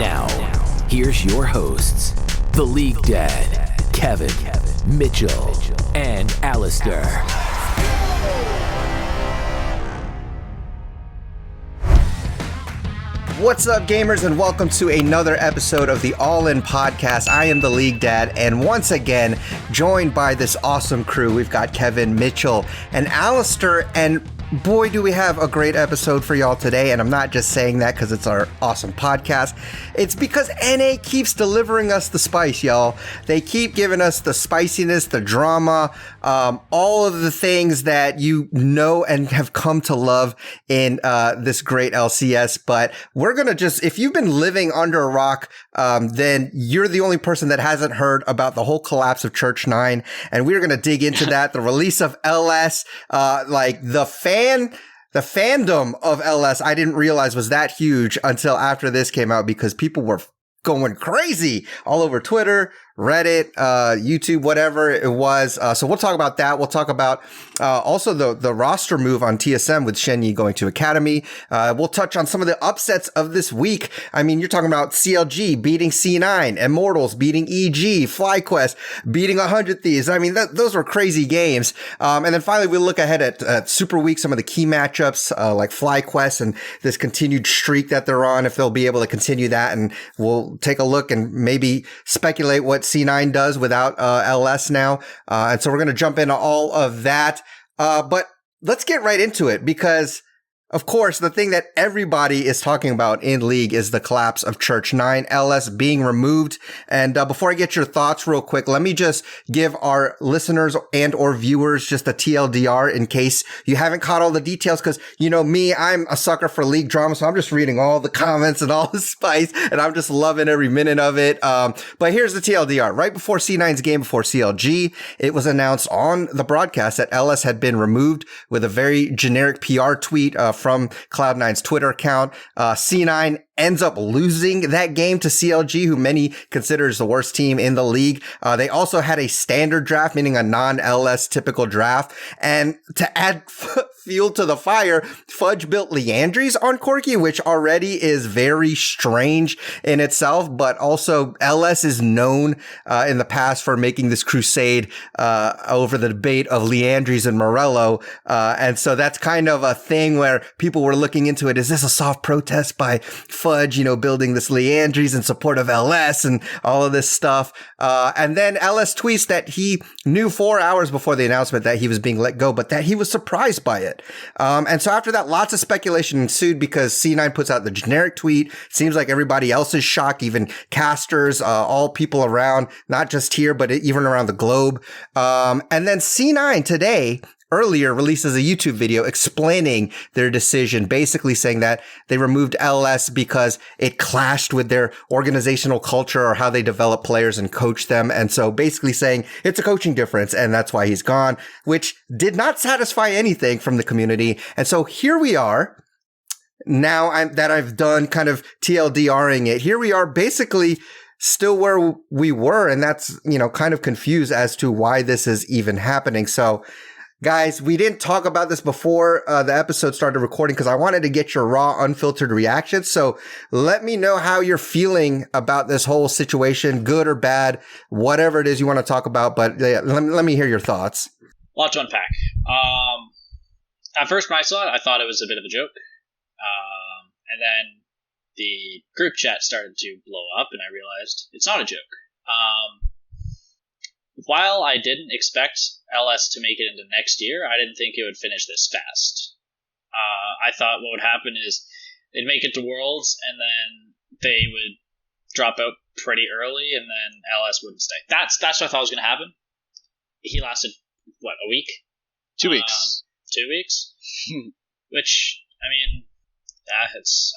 Now, here's your hosts, the League Dad, Kevin, Mitchell, and Alistair. What's up, gamers, and welcome to another episode of the All In Podcast. I am the League Dad, and once again, joined by this awesome crew. We've got Kevin, Mitchell, and Alistair, and boy, do we have a great episode for y'all today. And I'm not just saying that because it's our awesome podcast. It's because NA keeps delivering us the spice, y'all. They keep giving us the spiciness, the drama, all of the things that you know and have come to love in this great LCS. But we're going to just, if you've been living under a rock, then you're the only person that hasn't heard about the whole collapse of Church 9. And we're going to dig into that, the release of LS, the fandom of LS, I didn't realize was that huge until after this came out, because people were going crazy all over Twitter, Reddit, YouTube, whatever it was. So we'll talk about that. We'll talk about also the roster move on TSM with Shenyi going to Academy. We'll touch on some of the upsets of this week. I mean, you're talking about CLG beating C9, Immortals beating EG, FlyQuest beating 100 Thieves. I mean, those were crazy games. And then finally, we'll look ahead at Super Week, some of the key matchups like FlyQuest and this continued streak that they're on, if they'll be able to continue that. And we'll take a look and maybe speculate what C9 does without LS now. And so we're going to jump into all of that. But let's get right into it, because of course, the thing that everybody is talking about in League is the collapse of Church 9, LS being removed. And before I get your thoughts real quick, let me just give our listeners and or viewers just a TLDR in case you haven't caught all the details. Because, you know me, I'm a sucker for League drama, so I'm just reading all the comments and all the spice, and I'm just loving every minute of it. But here's the TLDR. Right before C9's game before CLG, it was announced on the broadcast that LS had been removed with a very generic PR tweet from Cloud9's Twitter account. C9 ends up losing that game to CLG, who many considers the worst team in the league. They also had a standard draft, meaning a non-LS typical draft. And to add fuel to the fire, Fudge built Leandries on Corki, which already is very strange in itself. But also LS is known in the past for making this crusade over the debate of Leandries and Morello. And so that's kind of a thing where people were looking into it. Is this a soft protest by Fudge, you know, building this Leandries in support of LS and all of this stuff? And then LS tweets that he knew 4 hours before the announcement that he was being let go, but that he was surprised by it. And so after that, lots of speculation ensued, because C9 puts out the generic tweet. Seems like everybody else is shocked, even casters, all people around, not just here, but even around the globe. And then C9 today, earlier, releases a YouTube video explaining their decision, basically saying that they removed LS because it clashed with their organizational culture or how they develop players and coach them. And so basically saying it's a coaching difference, and that's why he's gone, which did not satisfy anything from the community. And so here we are. Now I've done kind of TLDRing it. Here we are basically still where we were. And that's, you know, kind of confused as to why this is even happening. So guys, we didn't talk about this before the episode started recording, because I wanted to get your raw, unfiltered reactions. So let me know how you're feeling about this whole situation, good or bad, whatever it is you want to talk about. But let me hear your thoughts. A lot to unpack. At first, when I saw it, I thought it was a bit of a joke. And then the group chat started to blow up, and I realized it's not a joke. While I didn't expect LS to make it into next year, I didn't think it would finish this fast. I thought what would happen is they'd make it to Worlds, and then they would drop out pretty early, and then LS wouldn't stay. That's what I thought was going to happen. He lasted, what, a week? 2 weeks. 2 weeks? Which, I mean, I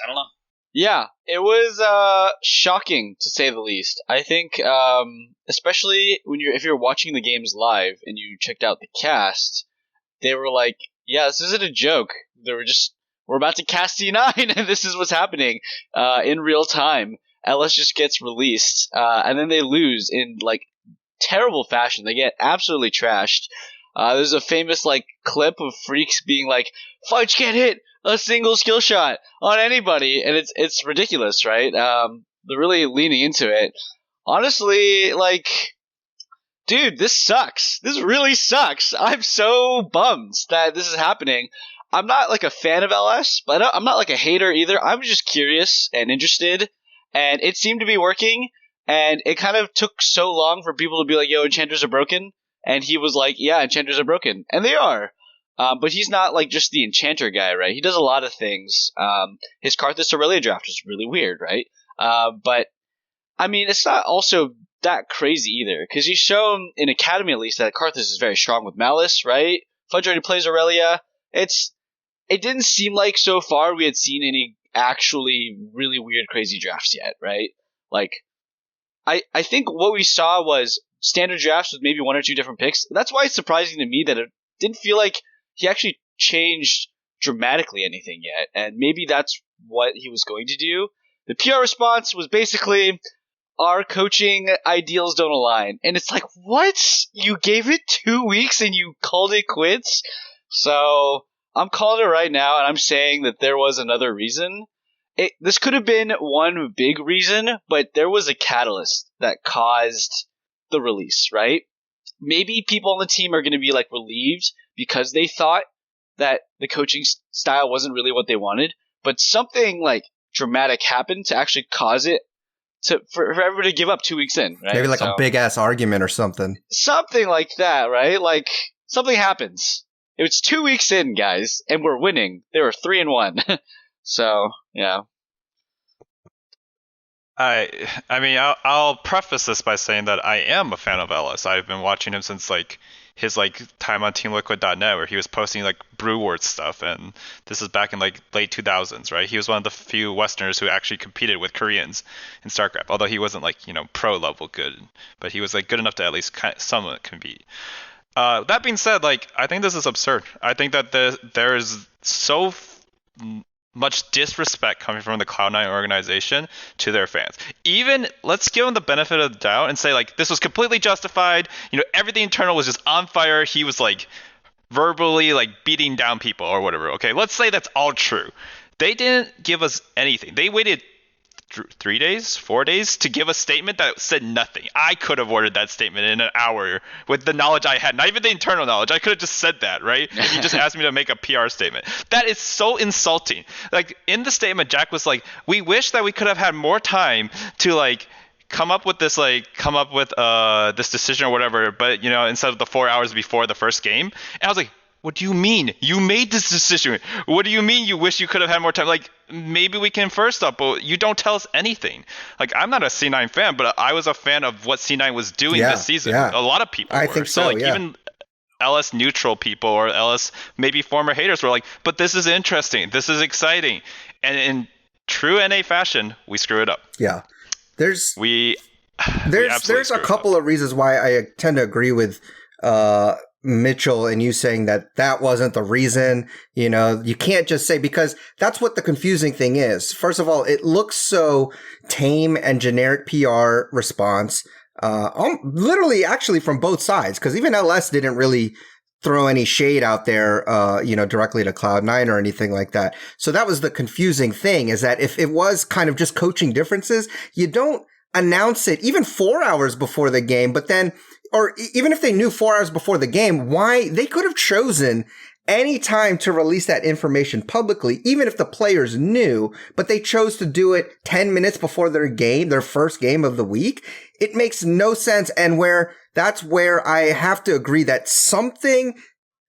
don't know. Yeah, it was shocking, to say the least. I think, especially if you're watching the games live and you checked out the cast, they were like, yeah, this isn't a joke. We're about to cast C9, and this is what's happening in real time. LS just gets released, and then they lose in, like, terrible fashion. They get absolutely trashed. There's a famous, like, clip of Freaks being like, Fudge can't hit a single skill shot on anybody, and it's ridiculous, right? they're really leaning into it. Honestly, like, dude, this sucks. This really sucks. I'm so bummed that this is happening. I'm not like a fan of LS, but I'm not like a hater either. I'm just curious and interested, and it seemed to be working. And it kind of took so long for people to be like, "Yo, enchanters are broken," and he was like, "Yeah, enchanters are broken," and they are. But he's not like just the enchanter guy, right? He does a lot of things. His Karthus Aurelia draft is really weird, right? But I mean, it's not also that crazy either, because he's shown in Academy at least that Karthus is very strong with Malice, right? Fudge already plays Aurelia. It didn't seem like so far we had seen any actually really weird, crazy drafts yet, right? Like, I think what we saw was standard drafts with maybe one or two different picks. That's why it's surprising to me that it didn't feel like he actually changed dramatically anything yet, and maybe that's what he was going to do. The PR response was basically, our coaching ideals don't align. And it's like, what? You gave it 2 weeks and you called it quits? So I'm calling it right now, and I'm saying that there was another reason. This could have been one big reason, but there was a catalyst that caused the release, right? Maybe people on the team are going to be like relieved because they thought that the coaching style wasn't really what they wanted, but something like dramatic happened to actually cause it for everybody to give up 2 weeks in, right? Maybe like a big ass argument or something. Something like that, right? Like something happens. It was 2 weeks in, guys, and we're winning. They were 3-1. So, yeah. I mean, I'll preface this by saying that I am a fan of Ellis. I've been watching him since like his like time on TeamLiquid.net, where he was posting like Brew Wars stuff, and this is back in like late 2000s, right? He was one of the few Westerners who actually competed with Koreans in StarCraft, although he wasn't like, you know, pro level good, but he was like good enough to at least somewhat compete. That being said, like, I think this is absurd. I think that there is so much disrespect coming from the Cloud9 organization to their fans. Even, let's give them the benefit of the doubt and say, like, this was completely justified. You know, everything internal was just on fire. He was, like, verbally, like, beating down people or whatever. Okay, let's say that's all true. They didn't give us anything. They waited 3 days, 4 days to give a statement that said nothing. I could have ordered that statement in an hour with the knowledge I had, not even the internal knowledge. I could have just said that, right? If you just asked me to make a PR statement. That is so insulting. Like, in the statement, Jack was like, we wish that we could have had more time to, like, come up with this decision or whatever, but, you know, instead of the 4 hours before the first game. And I was like, what do you mean? You made this decision. What do you mean you wish you could have had more time? Like, maybe we can first up, but you don't tell us anything. Like, I'm not a C9 fan, but I was a fan of what C9 was doing this season. Yeah. A lot of people I were. think so, like, yeah. even LS neutral people or LS maybe former haters were like, but this is interesting. This is exciting. And in true NA fashion, we screw it up. Yeah. There's a couple of reasons why I tend to agree with Mitchell and you saying that wasn't the reason. You know, you can't just say, because that's what the confusing thing is. First of all, it looks so tame and generic PR response, literally actually from both sides, because even LS didn't really throw any shade out there, directly to Cloud9 or anything like that. So that was the confusing thing, is that if it was kind of just coaching differences, you don't announce it even 4 hours before the game, but then, or even if they knew 4 hours before the game, why they could have chosen any time to release that information publicly, even if the players knew, but they chose to do it 10 minutes before their first game of the week. It makes no sense. And that's where I have to agree that something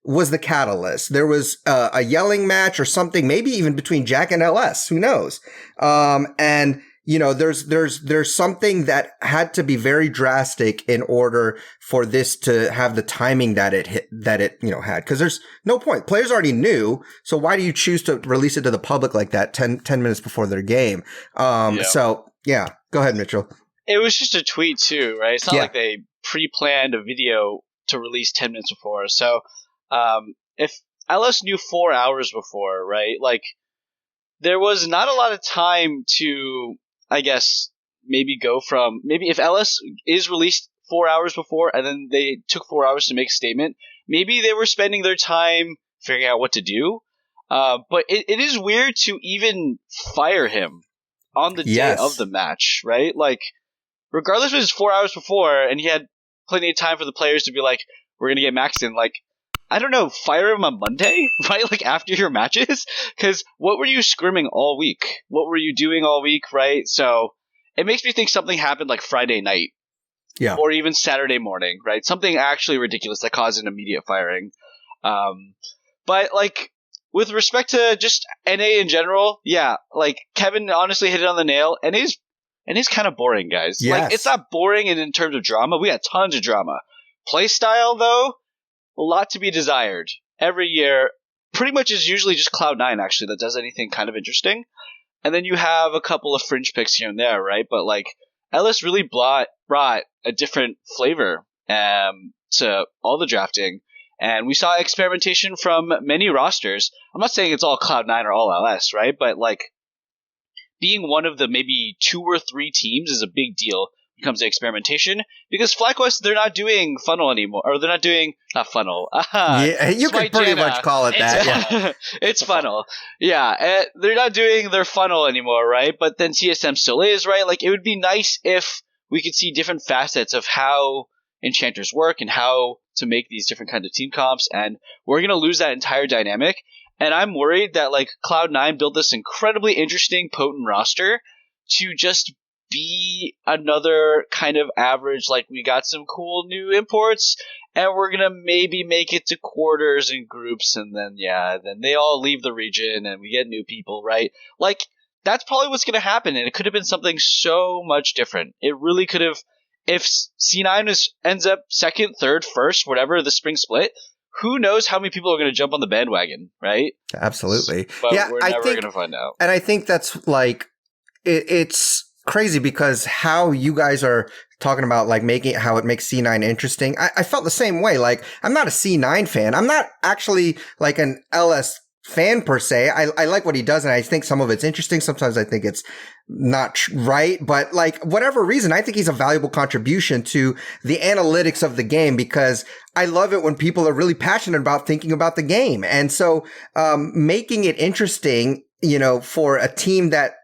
was the catalyst. There was a yelling match or something, maybe even between Jack and LS, who knows? And you know, there's something that had to be very drastic in order for this to have the timing that it had. Cause there's no point. Players already knew. So why do you choose to release it to the public like that 10 minutes before their game? So yeah, go ahead, Mitchell. It was just a tweet too, right? It's not like they pre-planned a video to release 10 minutes before. So, if LS knew 4 hours before, right? Like, there was not a lot of time to, I guess, maybe if LS is released 4 hours before and then they took 4 hours to make a statement, maybe they were spending their time figuring out what to do. But it is weird to even fire him on the day Yes. of the match, right? Like, regardless if it was 4 hours before and he had plenty of time for the players to be like, we're going to get maxed in, like, I don't know, fire him on Monday, right? Like, after your matches? Because what were you scrimming all week? What were you doing all week, right? So it makes me think something happened like Friday night. Yeah. Or even Saturday morning, right? Something actually ridiculous that caused an immediate firing. But, like, with respect to just NA in general, yeah, like, Kevin honestly hit it on the nail. NA's kind of boring, guys. Yes. Like, it's not boring in terms of drama. We got tons of drama. Playstyle, though, a lot to be desired. Every year, pretty much is usually just Cloud9, actually, that does anything kind of interesting. And then you have a couple of fringe picks here and there, right? But, like, Ellis really brought a different flavor to all the drafting. And we saw experimentation from many rosters. I'm not saying it's all Cloud9 or all LS, right? But, like, being one of the maybe 2 or 3 teams is a big deal when it comes to experimentation. Because FlyQuest, they're not doing funnel anymore. Or they're not doing... Not funnel. Yeah, you can Smite pretty Janna. much call it that. Yeah. It's funnel. Yeah, they're not doing their funnel anymore, right? But then TSM still is, right? Like, it would be nice if we could see different facets of how enchanters work and how to make these different kinds of team comps, and we're going to lose that entire dynamic. And I'm worried that, like, Cloud9 built this incredibly interesting, potent roster to just be another kind of average, like, we got some cool new imports, and we're going to maybe make it to quarters and groups, and then they all leave the region, and we get new people, right? Like, that's probably what's going to happen, and it could have been something so much different. It really could have, if C9 ends up second, third, first, whatever, the spring split, who knows how many people are going to jump on the bandwagon, right? Absolutely. But yeah, we're never going to find out. And I think that's like, it's crazy because how you guys are talking about like making how it makes C9 interesting. I felt the same way. Like, I'm not a C9 fan. I'm not actually like an LS fan per se. I like what he does, and I think some of it's interesting. Sometimes I think it's not right, but like whatever reason, I think he's a valuable contribution to the analytics of the game because I love it when people are really passionate about thinking about the game. And so, making it interesting, you know, for a team that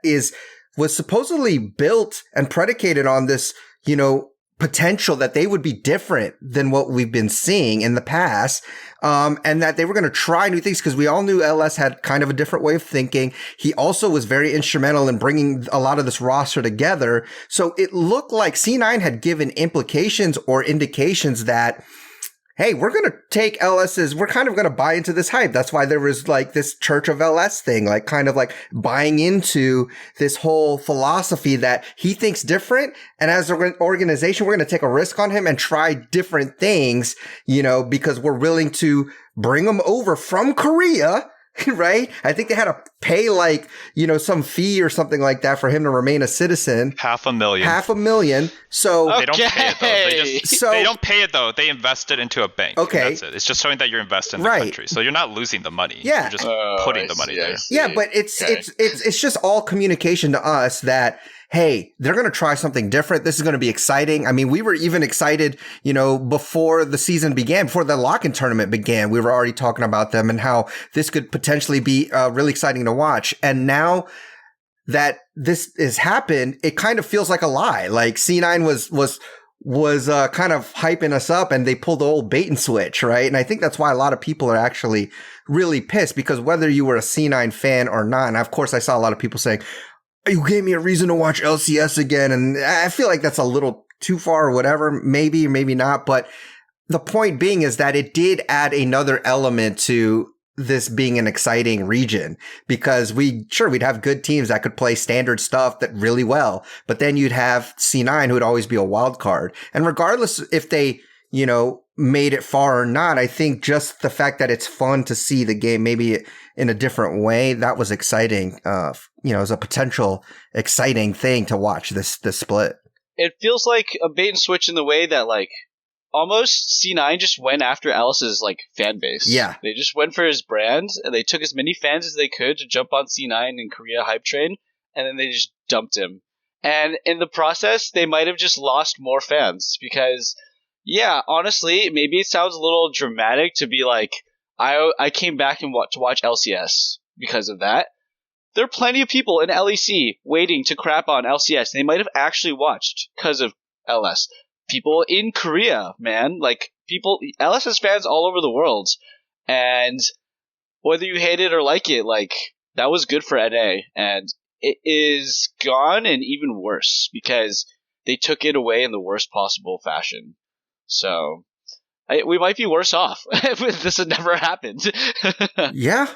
was supposedly built and predicated on this, you know, potential that they would be different than what we've been seeing in the past. And that they were going to try new things because we all knew LS had kind of a different way of thinking. He also was very instrumental in bringing a lot of this roster together. So it looked like C9 had given implications or indications that, hey, we're going to take LS's, we're kind of going to buy into this hype. That's why there was like this Church of LS thing, like kind of like buying into this whole philosophy that he thinks different. And as an organization, we're going to take a risk on him and try different things, you know, because we're willing to bring him over from Korea. Right? I think they had to pay like, you know, some fee or something like that for him to remain a citizen. $500,000. So they don't pay it though. They don't pay it though. They invest it into a bank. Okay. That's it. It's just showing that you're investing in the country. So you're not losing the money. Yeah. You're just putting the money there. Yeah, but it's just all communication to us that, hey, they're going to try something different. This is going to be exciting. I mean, we were even excited, you know, before the season began, before the lock-in tournament began, we were already talking about them and how this could potentially be really exciting to watch. And now that this has happened, it kind of feels like a lie. Like C9 was kind of hyping us up and they pulled the old bait and switch, right? And I think that's why a lot of people are actually really pissed because whether you were a C9 fan or not, and of course I saw a lot of people saying, you gave me a reason to watch LCS again. And I feel like that's a little too far or whatever, maybe, or maybe not. But the point being is that it did add another element to this being an exciting region because we'd have good teams that could play standard stuff that really well. But then you'd have C9 who would always be a wild card. And regardless if they, you know, made it far or not, I think just the fact that it's fun to see the game maybe in a different way, that was exciting. You know, as a potential exciting thing to watch this split. It feels like a bait and switch in the way that like almost C9 just went after Alice's like fan base. Yeah. They just went for his brand and they took as many fans as they could to jump on C9 in Korea hype train, and then they just dumped him. And in the process, they might have just lost more fans because, yeah, honestly, maybe it sounds a little dramatic to be like, I came back and to watch LCS because of that. there are plenty of people in LEC waiting to crap on LCS. They might have actually watched because of LS. People in Korea, man, like people, LSS fans all over the world, and whether you hate it or like it, like that was good for NA, and it is gone and even worse because they took it away in the worst possible fashion. So we might be worse off if this had never happened. Yeah.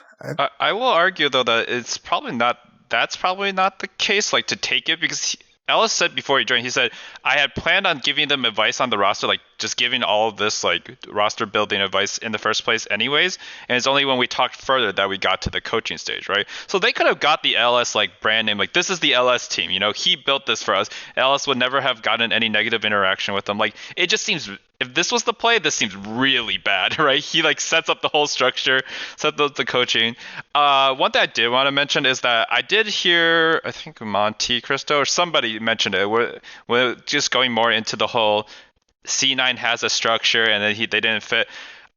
I will argue though that it's probably not. That's probably not the case. Like to take it because Ellis said before he joined, he said I had planned on giving them advice on the roster, like just giving all of this like roster building advice in the first place, anyways. And it's only when we talked further that we got to the coaching stage, right? So they could have got the LS like brand name, like this is the LS team. You know, he built this for us. LS would never have gotten any negative interaction with them. Like it just seems. If this was the play, this seems really bad, right? He like sets up the whole structure, sets up the coaching. One thing I did want to mention is that I did hear, I think Monte Cristo or somebody mentioned it. We're just going more into the whole C9 has a structure and then they didn't fit.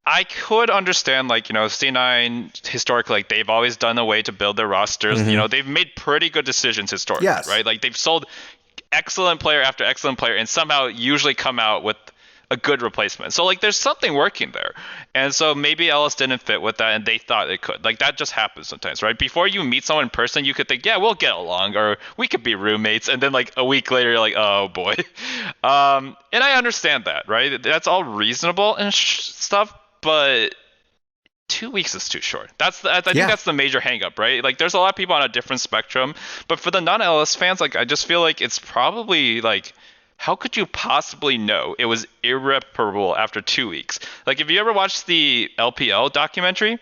I could understand, like, you know, C9 historically, like they've always done a way to build their rosters. Mm-hmm. You know, they've made pretty good decisions historically, yes. Right? Like they've sold excellent player after excellent player and somehow usually come out with a good replacement. So like there's something working there. And so maybe Ellis didn't fit with that and they thought it could. Like that just happens sometimes, right? Before you meet someone in person, you could think, yeah, we'll get along or we could be roommates. And then like a week later, you're like, oh boy. And I understand that, right? That's all reasonable and stuff, but 2 weeks is too short. I think that's the major hang up, right? Like there's a lot of people on a different spectrum, but for the non-LS fans, like I just feel like it's probably like, how could you possibly know it was irreparable after 2 weeks? Like, if you ever watched the LPL documentary,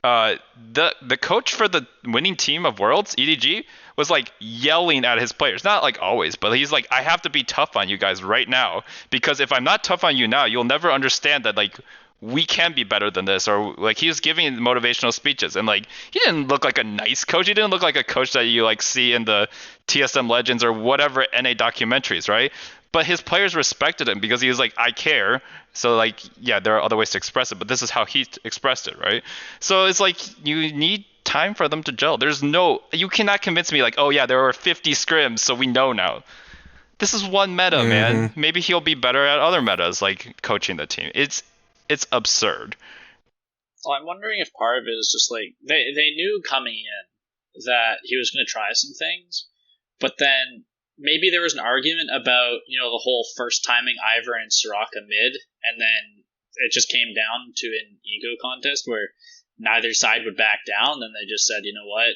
the coach for the winning team of Worlds, EDG, was like yelling at his players. Not like always, but he's like, I have to be tough on you guys right now because if I'm not tough on you now, you'll never understand that like we can be better than this. Or like he was giving motivational speeches and like he didn't look like a nice coach. He didn't look like a coach that you like see in the TSM Legends or whatever NA documentaries, right? But his players respected him because he was like, I care. So like, yeah, there are other ways to express it, but this is how he expressed it, right? So it's like you need time for them to gel. You cannot convince me like, oh yeah, there were 50 scrims, so we know now. This is one meta, man. Maybe he'll be better at other metas, like coaching the team. It's absurd. Well, I'm wondering if part of it is just like they knew coming in that he was going to try some things, but then maybe there was an argument about, you know, the whole first timing Ivor and Soraka mid, and then it just came down to an ego contest where neither side would back down, then they just said, you know what,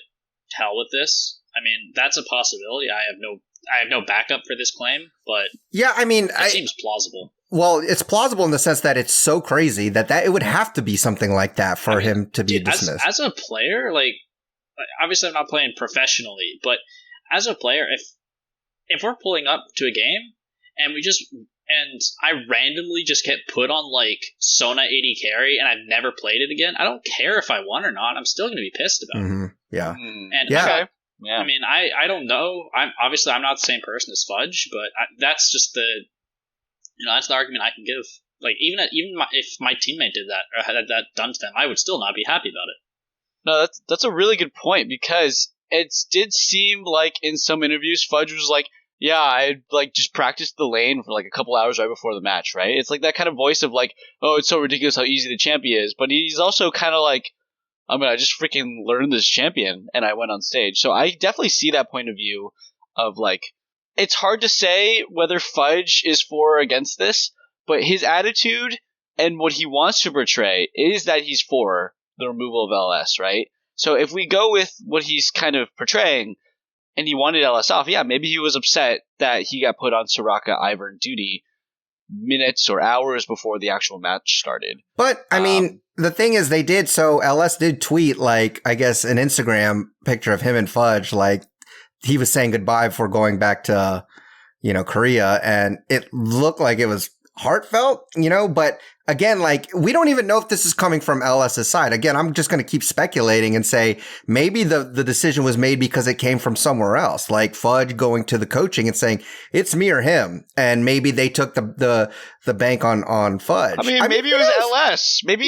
hell with this. I mean, that's a possibility. I have no backup for this claim, but yeah, I mean, it seems plausible. Well, it's plausible in the sense that it's so crazy that it would have to be something like that for him to be dismissed. As a player, like obviously I'm not playing professionally, but as a player, if we're pulling up to a game and I randomly just get put on like Sona 80 carry and I've never played it again, I don't care if I won or not. I'm still going to be pissed about it. Yeah. And okay. Yeah. I mean, I don't know. I'm not the same person as Fudge, but that's just that's the argument I can give. Like if my teammate did that or had that done to them, I would still not be happy about it. No, that's a really good point because it did seem like in some interviews Fudge was like, yeah, I like just practiced the lane for like a couple hours right before the match, right? It's like that kind of voice of like, oh, it's so ridiculous how easy the champion is, but he's also kind of like, I mean, I just freaking learned this champion and I went on stage. So I definitely see that point of view of like, it's hard to say whether Fudge is for or against this, but his attitude and what he wants to portray is that he's for the removal of LS, right? So if we go with what he's kind of portraying and he wanted LS off, yeah, maybe he was upset that he got put on Soraka, Ivor, and duty minutes or hours before the actual match started. But, I mean, the thing is so LS did tweet, like, I guess an Instagram picture of him and Fudge, like, he was saying goodbye before going back to, Korea, and it looked like it was heartfelt, but again, like, we don't even know if this is coming from LS's side. Again, I'm just going to keep speculating and say maybe the decision was made because it came from somewhere else, like Fudge going to the coaching and saying it's me or him, and maybe they took the bank on Fudge. I mean, maybe it was LS. Maybe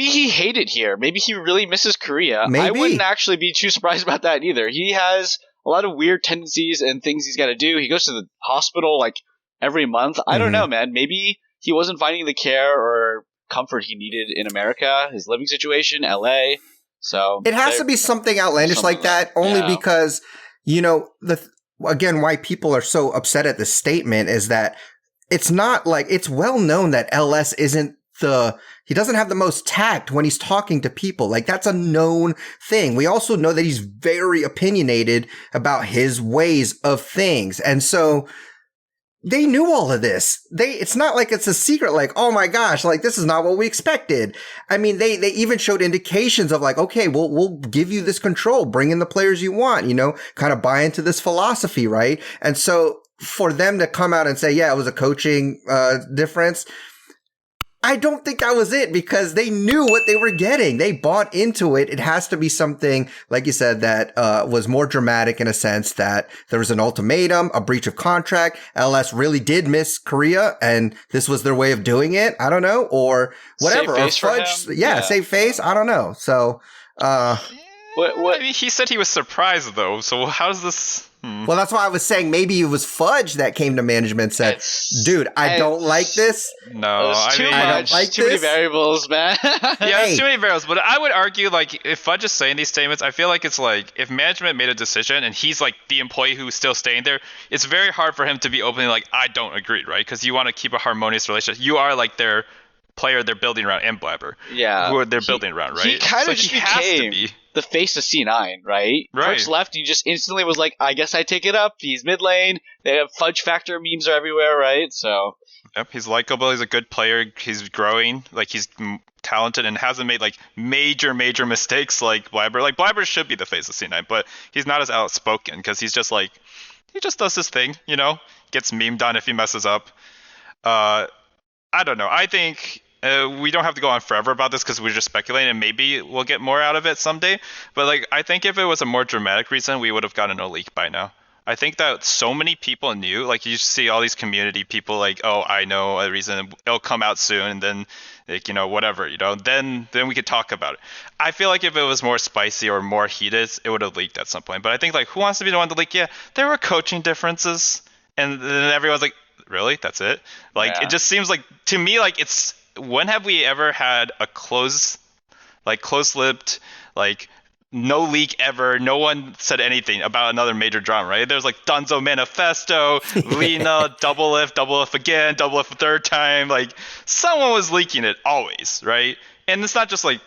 he hated here. Maybe he really misses Korea. Maybe. I wouldn't actually be too surprised about that either. He has a lot of weird tendencies and things he's got to do. He goes to the hospital like every month. I don't know, man. Maybe he wasn't finding the care or comfort he needed in America, his living situation, LA. So it has to be something outlandish like that, only because, again, why people are so upset at this statement is that it's not like, it's well known that LS isn't he doesn't have the most tact when he's talking to people. Like, that's a known thing. We also know that he's very opinionated about his ways of things. And so they knew all of this. It's not like it's a secret, like, oh my gosh, like, this is not what we expected. I mean, they even showed indications of like, okay, we'll give you this control, bring in the players you want, kind of buy into this philosophy, right? And so for them to come out and say, yeah, it was a coaching difference, I don't think that was it, because they knew what they were getting. They bought into it. It has to be something, like you said, that was more dramatic in a sense, that there was an ultimatum, a breach of contract. LS really did miss Korea, and this was their way of doing it. I don't know, or whatever. Save face or Fudge, for him. Save face. I don't know. So, What? I mean, he said he was surprised though. So how's this? Well, that's why I was saying maybe it was Fudge that came to management and said, dude, I don't like this. No, There's too I mean, I much. don't like Too many this. variables, man. yeah, Hey. there's too many variables. But I would argue, like, if Fudge is saying these statements, I feel like it's like if management made a decision and he's like the employee who's still staying there, it's very hard for him to be openly like, I don't agree, right? Because you want to keep a harmonious relationship. You are like their player they're building around, and Blabber, who they're building around, right? He kind of so just has to became be the face of C9, right? Right. Perks left, he just instantly was like, I guess I take it up. He's mid lane. They have Fudge Factor memes are everywhere, right? So Yep, he's likable. He's a good player. He's growing. Like, he's talented and hasn't made like major mistakes like Blabber. Like, Blabber should be the face of C9, but he's not as outspoken because he's just like, he just does his thing, gets memed on if he messes up. I don't know. I think we don't have to go on forever about this because we're just speculating, and maybe we'll get more out of it someday. But like, I think if it was a more dramatic reason, we would have gotten a leak by now. I think that so many people knew, like, you see all these community people like, oh, I know a reason, it'll come out soon, and then, like, whatever, then we could talk about it. I feel like if it was more spicy or more heated, it would have leaked at some point. But I think, like, who wants to be the one to leak? Yeah, there were coaching differences, and then everyone's like, really? That's it? Like, It just seems like, to me, like, it's, when have we ever had a close-lipped, like, no leak ever, no one said anything about another major drama, right? There's like Dunzo Manifesto, Lena, double F again, double F a third time. Like, someone was leaking it always, right? And it's not just like,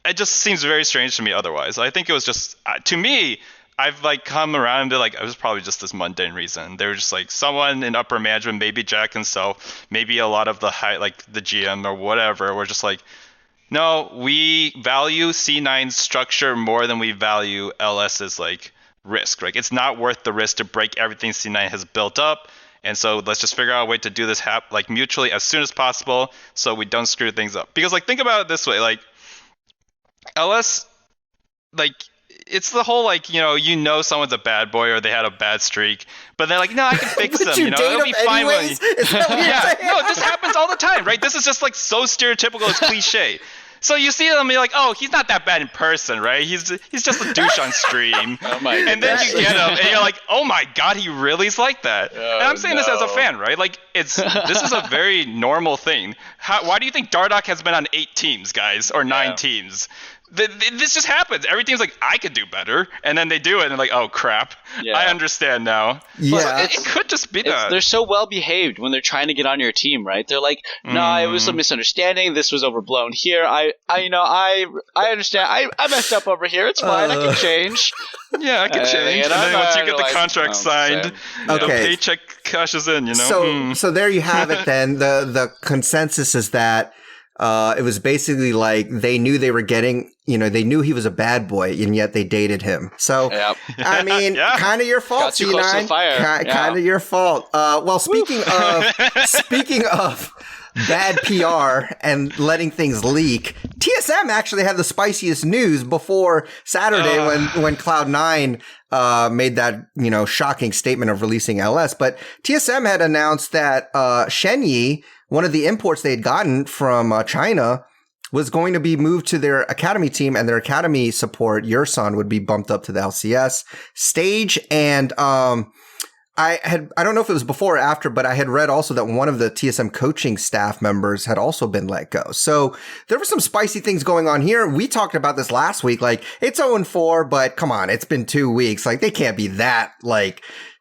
it just seems very strange to me otherwise. I think it was just, to me, I've like come around to like, it was probably just this mundane reason. They were just like someone in upper management, maybe Jack himself, maybe a lot of the high, like the GM or whatever, were just like, no, we value C9's structure more than we value LS's like risk. Like, it's not worth the risk to break everything C9 has built up. And so let's just figure out a way to do this like mutually as soon as possible so we don't screw things up. Because like, think about it this way, like LS, like, it's the whole like, someone's a bad boy or they had a bad streak, but they're like, no, I can fix them, it'll be fine with me. Yeah, no, this happens all the time, right? This is just like so stereotypical, it's cliche. So you see them and you're like, oh, he's not that bad in person, right? He's just a douche on stream. Oh my and then you get him and you're like, oh my god, he really is like that. Oh, and I'm saying this as a fan, right? Like, this is a very normal thing. Why do you think Dardoch has been on 8 teams, guys, or 9 teams? This just happens. Every team's like, I could do better, and then they do it, and they're like, oh crap, I understand now. Yeah, it could just be that. They're so well behaved when they're trying to get on your team, right? They're like, no, it was a misunderstanding. This was overblown here. I understand. I messed up over here. It's fine. I can change. Yeah, I can change. And then once you get the contract signed, paycheck cashes in. So there you have it. Then the consensus is that It was basically like they knew they were getting, they knew he was a bad boy, and yet they dated him. So, Yep. I mean, kind of your fault, Got too close to the C9. fire. Kind of your fault. Well, speaking of bad PR and letting things leak, TSM actually had the spiciest news before Saturday when Cloud9 made that, shocking statement of releasing LS. But TSM had announced that Shenyi, one of the imports they had gotten from China, was going to be moved to their academy team, and their academy support, Yurson, would be bumped up to the LCS stage. And I don't know if it was before or after, but I had read also that one of the TSM coaching staff members had also been let go. So there were some spicy things going on here. We talked about this last week. Like, it's 0-4, but come on, it's been 2 weeks. Like, they can't be that,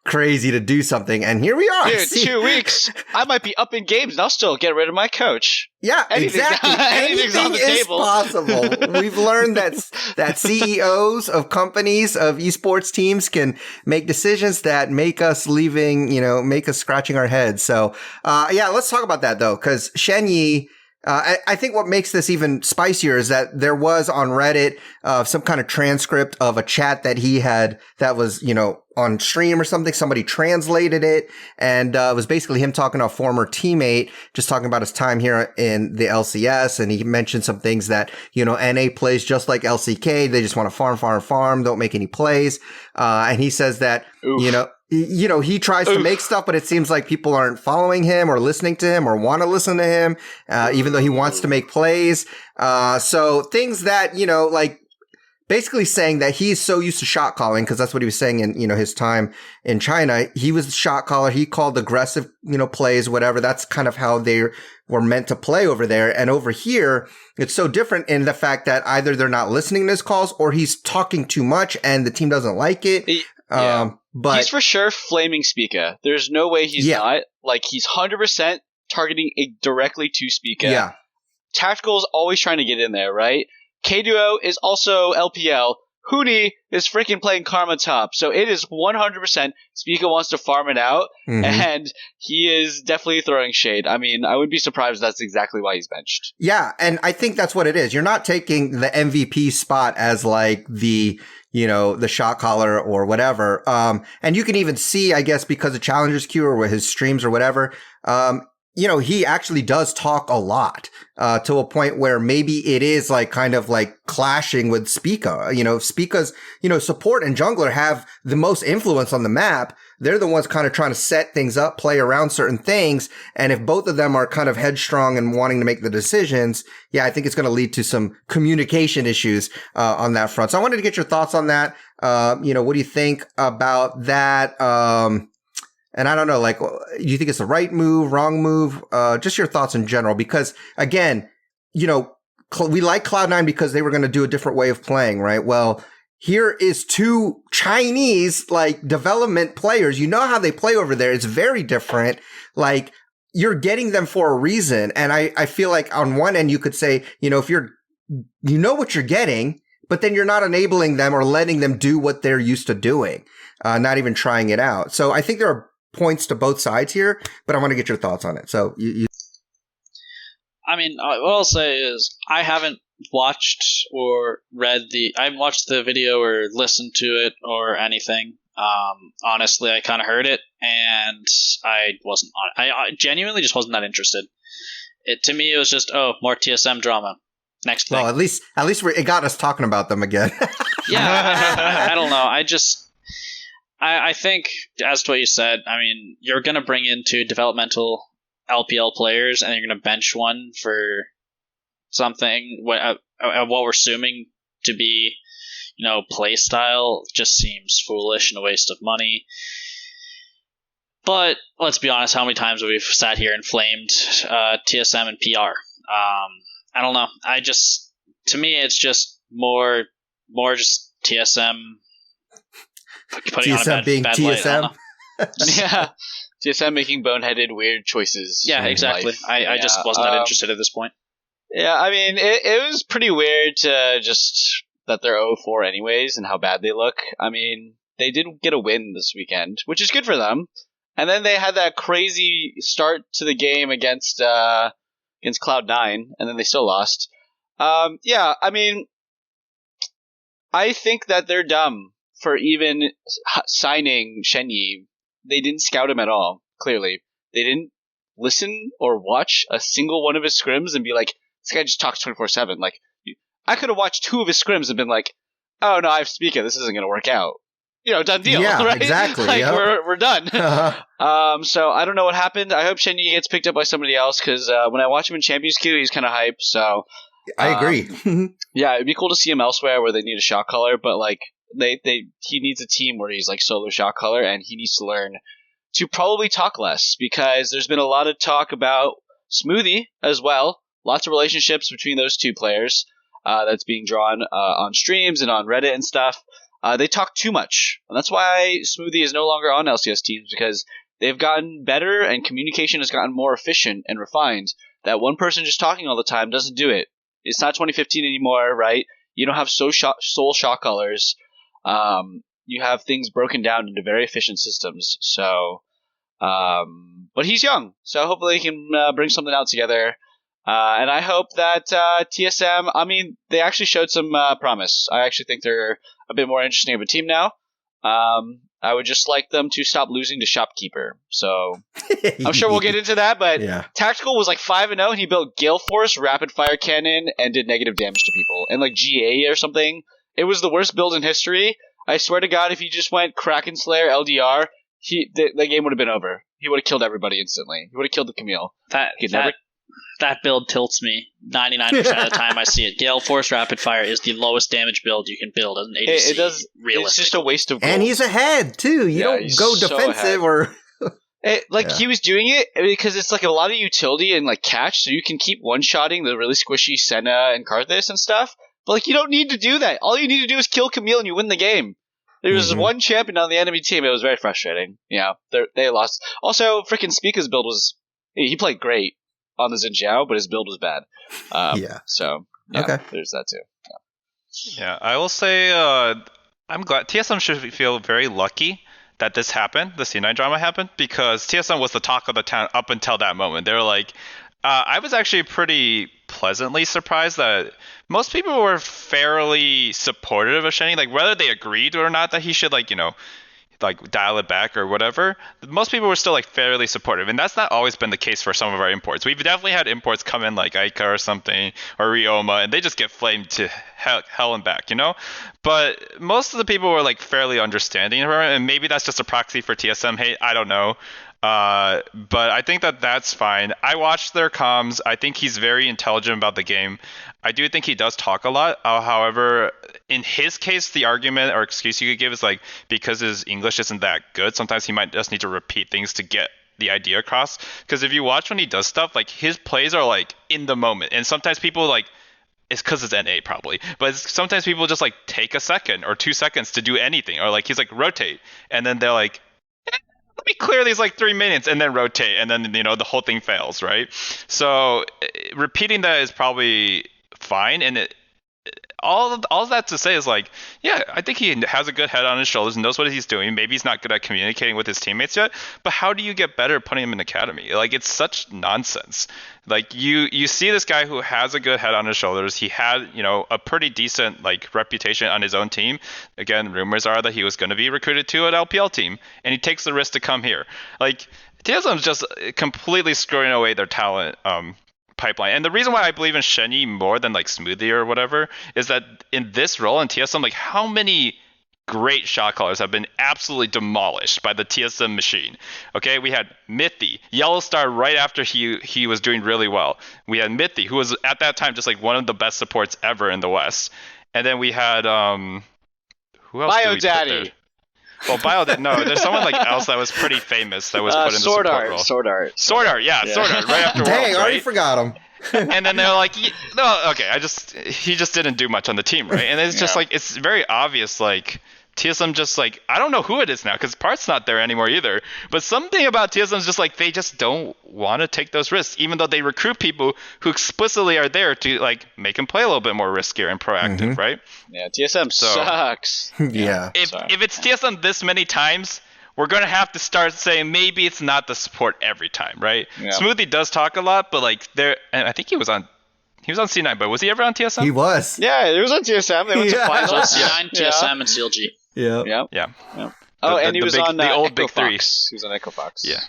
crazy to do something, and here we are. Dude, 2 weeks. I might be up in games and I'll still get rid of my coach. Yeah, exactly. Anything's on the table. Possible. We've learned that CEOs of companies, of esports teams, can make decisions that make us make us scratching our heads. So, let's talk about that though, because Shenyi. I think what makes this even spicier is that there was on Reddit some kind of transcript of a chat that he had that was, on stream or something. Somebody translated it, and it was basically him talking to a former teammate, just talking about his time here in the LCS. And he mentioned some things that, NA plays just like LCK. They just want to farm, don't make any plays. And he says that, Oof. He tries to make stuff, but it seems like people aren't following him or listening to him or want to listen to him, even though he wants to make plays. So things that, basically saying that he's so used to shot calling, because that's what he was saying in, his time in China. He was a shot caller. He called aggressive, plays, whatever. That's kind of how they were meant to play over there. And over here, it's so different in the fact that either they're not listening to his calls or he's talking too much and the team doesn't like it. Yeah. But he's for sure flaming Spica. There's no way he's not. He's 100% targeting it directly to Spica. Yeah. Tactical is always trying to get in there, right? K-Duo is also LPL. Hootie is freaking playing Karma top. So it is 100% Spica wants to farm it out, and he is definitely throwing shade. I mean, I wouldn't be surprised if that's exactly why he's benched. Yeah, and I think that's what it is. You're not taking the MVP spot as the shot caller or whatever. And you can even see, I guess, because of Challengers Queue or with his streams or whatever, he actually does talk a lot, to a point where maybe it is clashing with Spica. Spica's, support and jungler have the most influence on the map. They're the ones kind of trying to set things up, play around certain things. And if both of them are kind of headstrong and wanting to make the decisions, I think it's going to lead to some communication issues, on that front. So I wanted to get your thoughts on that. What do you think about that? And I don't know, do you think it's the right move, wrong move? Just your thoughts in general, because again, we like Cloud9 because they were going to do a different way of playing, right? Well, here is two Chinese, development players. You know how they play over there. It's very different. You're getting them for a reason. And I feel like on one end, you could say, if you're, what you're getting, but then you're not enabling them or letting them do what they're used to doing, not even trying it out. So I think there are points to both sides here, but I want to get your thoughts on it. So I mean, what I'll say is I haven't watched or I haven't watched the video or listened to it or anything. Honestly, I kind of heard it and I wasn't on it. I genuinely just wasn't that interested. To me, it was just, more TSM drama. Next thing. Well, at least it got us talking about them again. Yeah, I don't know. I think, as to what you said, I mean, you're going to bring in two developmental LPL players, and you're going to bench one for something, what we're assuming to be, play style, just seems foolish and a waste of money. But let's be honest, how many times have we sat here and flamed TSM and PR? I don't know. To me, it's just more just TSM. TSM being TSM. Yeah, TSM making boneheaded, weird choices. Yeah, exactly. I just wasn't that interested at this point. Yeah, I mean, it was pretty weird to just that they're 0-4 anyways and how bad they look. I mean, they did get a win this weekend, which is good for them. And then they had that crazy start to the game against against Cloud9, and then they still lost. Yeah, I mean, I think that they're dumb for even signing Shenyi. They didn't scout him at all, clearly. They didn't listen or watch a single one of his scrims and be like, this guy just talks 24/7. Like, I could have watched 2 of his scrims and been like, oh no, I have Speaker, this isn't going to work out. Done deal, yeah, right? Exactly. Like, yep. we're done. So I don't know what happened. I hope Shenyi gets picked up by somebody else, because when I watch him in Champions Queue, he's kind of hype. So I agree. yeah, it'd be cool to see him elsewhere where they need a shot caller, but like he needs a team where he's like solo shot caller, and he needs to learn to probably talk less, because there's been a lot of talk about Smoothie as well. Lots of relationships between those 2 players that's being drawn on streams and on Reddit and stuff. They talk too much, and that's why Smoothie is no longer on LCS teams, because they've gotten better and communication has gotten more efficient and refined. That one person just talking all the time doesn't do it. It's not 2015 anymore, right? You don't have sole shot callers. You have things broken down into very efficient systems. So, but he's young, so hopefully he can bring something out together. And I hope that TSM, I mean, they actually showed some promise. I actually think they're a bit more interesting of a team now. I would just like them to stop losing to Shopkeeper. So I'm sure we'll get into that, but Tactical was like 5-0, and he built Gale Force, Rapid Fire Cannon, and did negative damage to people. And like GA or something. It was the worst build in history. I swear to God, if he just went Kraken Slayer, LDR, the game would have been over. He would have killed everybody instantly. He would have killed the Camille. That build tilts me 99% of the time I see it. Gale Force Rapid Fire is the lowest damage build you can build as an ADC. It does. It's just a waste of gold. And he's ahead, too. You don't go defensive or... He was doing it because it's like a lot of utility and like catch, so you can keep one-shotting the really squishy Senna and Karthus and stuff. But like, you don't need to do that. All you need to do is kill Camille and you win the game. There was one champion on the enemy team. It was very frustrating. Yeah, they lost. Also, freaking Speaker's build was... He played great on the Xin Zhao, but his build was bad. So, okay. There's that too. Yeah, I will say I'm glad TSM should feel very lucky that this happened, the C9 drama happened, because TSM was the talk of the town up until that moment. They were like, I was actually pretty pleasantly surprised that most people were fairly supportive of Shenyi, like whether they agreed or not that he should like dial it back or whatever. Most people were still like fairly supportive, and that's not always been the case for some of our imports. We've definitely had imports come in like Ica or something or Ryoma, and they just get flamed to hell and back, But most of the people were like fairly understanding of her, and maybe that's just a proxy for TSM hate. I don't know. But I think that that's fine. I watched their comms. I think he's very intelligent about the game. I do think he does talk a lot. However, in his case, the argument or excuse you could give is like because his English isn't that good, sometimes he might just need to repeat things to get the idea across. Because if you watch when he does stuff, like his plays are like in the moment. And sometimes people like, it's because it's NA probably, but sometimes people just like take a second or 2 seconds to do anything. Or like he's like rotate. And then they're like, let me clear these like 3 minutes and then rotate, and then the whole thing fails, right? So repeating that is probably fine, and all that to say is like, yeah, I think he has a good head on his shoulders and knows what he's doing. Maybe he's not good at communicating with his teammates yet, but how do you get better at putting him in academy? Like, it's such nonsense. Like, you see this guy who has a good head on his shoulders. He had, a pretty decent like reputation on his own team. Again, rumors are that he was going to be recruited to an LPL team, and he takes the risk to come here. Like, TSM's just completely screwing away their talent pipeline. And the reason why I believe in Shenyi more than like Smoothie or whatever is that in this role in TSM, like how many great shot callers have been absolutely demolished by the TSM machine. Okay, we had Mythy, Yellow Star right after he was doing really well. We had Mythy, who was at that time just like one of the best supports ever in the West. And then we had who else? Bio Daddy. Well, no, there's someone like else that was pretty famous that was put in the support role. Sword Art, yeah, Sword Art, right after Dang, Worlds, I already right? forgot him. And then they're like, no, okay, he just didn't do much on the team, right? And it's just like, it's very obvious, like, TSM just like, I don't know who it is now, because Part's not there anymore either, but something about TSM is just like, they just don't want to take those risks, even though they recruit people who explicitly are there to like make them play a little bit more riskier and proactive, right? Yeah, TSM sucks. Yeah. If it's TSM this many times, we're going to have to start saying maybe it's not the support every time, right? Yeah. Smoothie does talk a lot, but like and I think he was on C9, but was he ever on TSM? He was. Yeah, it was on TSM. They went to Yeah. finals. C9, TSM, and CLG. Yeah. Yeah. Yeah. Oh, The- and he the was big- on the old Echo big three. Fox. He was on Echo Fox. Yeah.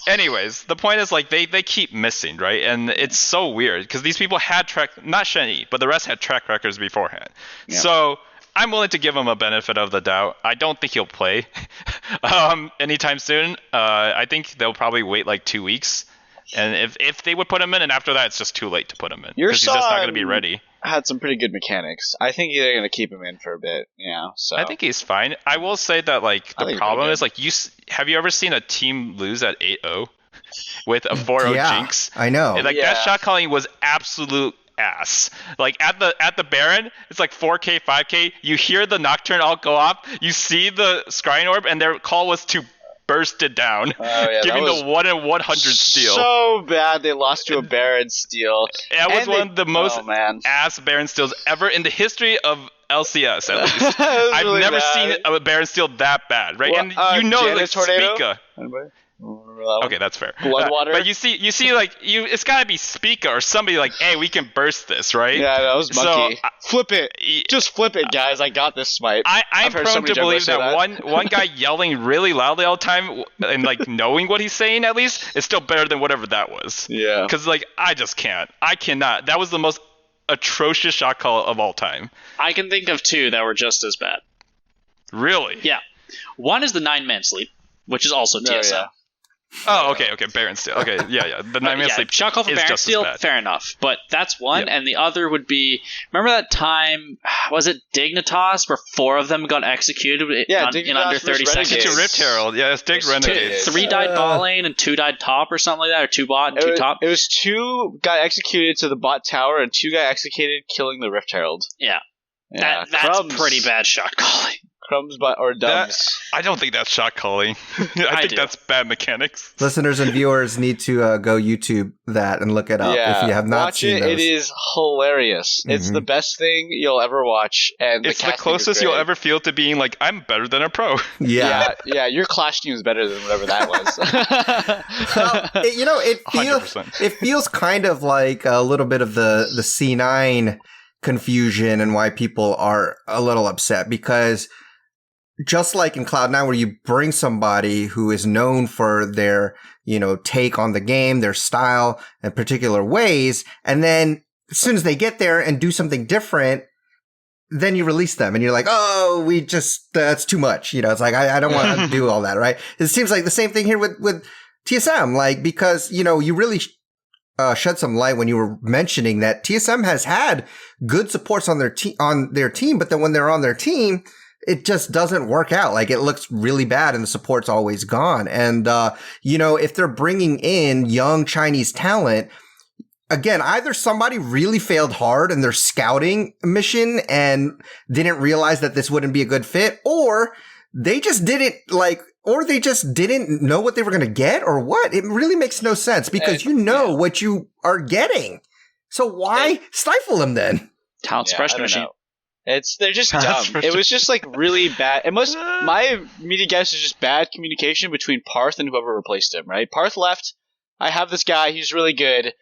Anyways, the point is like they keep missing, right? And it's so weird because these people had not Shenyi, but the rest had track records beforehand. Yeah. So I'm willing to give him a benefit of the doubt. I don't think he'll play anytime soon. I think they'll probably wait like 2 weeks, and if they would put him in, and after that it's just too late to put him in Your because he's just not going to son be ready. had some pretty good mechanics. I think they're going to keep him in for a bit. Yeah. So I think he's fine. I will say that like I the think problem he's is like have you ever seen a team lose at 8-0 with a 4-0 Yeah, jinx? I know. Like Yeah. that shot calling was absolute ass. Like at the Baron, it's like 4K, 5K. You hear the Nocturne all go off. You see the Scrying Orb, and their call was to burst it down, Oh, yeah, that giving was the 1 in 100 steal. so bad they lost to a Baron steal. That was And one of the most oh, man. ass Baron steals ever in the history of LCS, at least. It was I've really never bad. seen a Baron steal that bad, right? Well, and you know, Janet like Tornado? Spica. Anybody? Remember that one? Okay, that's fair. Bloodwater? But you see, like it's gotta be Spica or somebody like, hey, we can burst this, right? Yeah, that was So, monkey. Flip it. I- Just flip it, guys. I got this smite. I'm I've heard so prone many to junglers believe say that one guy yelling really loudly all the time and like knowing what he's saying at least is still better than whatever that was. Yeah. Because like I cannot. That was the most atrocious shot call of all time. I can think of two that were just as bad. Really? Yeah. One is the 9-man sleep, which is also TSM. yeah. Oh, okay. Baron steal. Okay, yeah. The 9-man sleep shot call for is Baron just as Steel, bad. fair enough. But that's one, Yeah. and the other would be, remember that time, was it Dignitas, where 4 of them got executed Yeah, in Dignitas under versus 30 Renegades. seconds? It's a Rift Herald. Yeah, it's Dig Renegades. 3 died bot lane and 2 died top or something like that, or 2 bot and 2 top. It was 2 got executed to the bot tower and 2 got executed killing the Rift Herald. Yeah. Yeah, That's Crumbs. pretty bad shot calling. Crumbs or dubs. I don't think that's shot calling. I think do. that's bad mechanics. Listeners and viewers need to go YouTube that and look it up if you have not watch seen it. those. It is hilarious. It's Mhm. the best thing you'll ever watch, and It's the casting is closest you'll great. ever feel to being like, I'm better than a pro. Yeah, your Clash team is better than whatever that was. Well, it feels kind of like a little bit of the C9 confusion and why people are a little upset, because just like in Cloud9, where you bring somebody who is known for their, take on the game, their style in particular ways, and then as soon as they get there and do something different, then you release them and you're like, oh, that's too much. It's like, I don't want to do all that, right? It seems like the same thing here with TSM, like, because, you really shed some light when you were mentioning that TSM has had good supports on their team, but then when they're on their team, it just doesn't work out. Like, it looks really bad and the support's always gone. And, if they're bringing in young Chinese talent, again, either somebody really failed hard in their scouting mission and didn't realize that this wouldn't be a good fit, or they just didn't know what they were going to get, or what. It really makes no sense, because what you are getting. So why stifle them then? Talent suppression machine. They're just dumb. It was just like really bad. My immediate guess is just bad communication between Parth and whoever replaced him, right? Parth left. I have this guy. He's really good.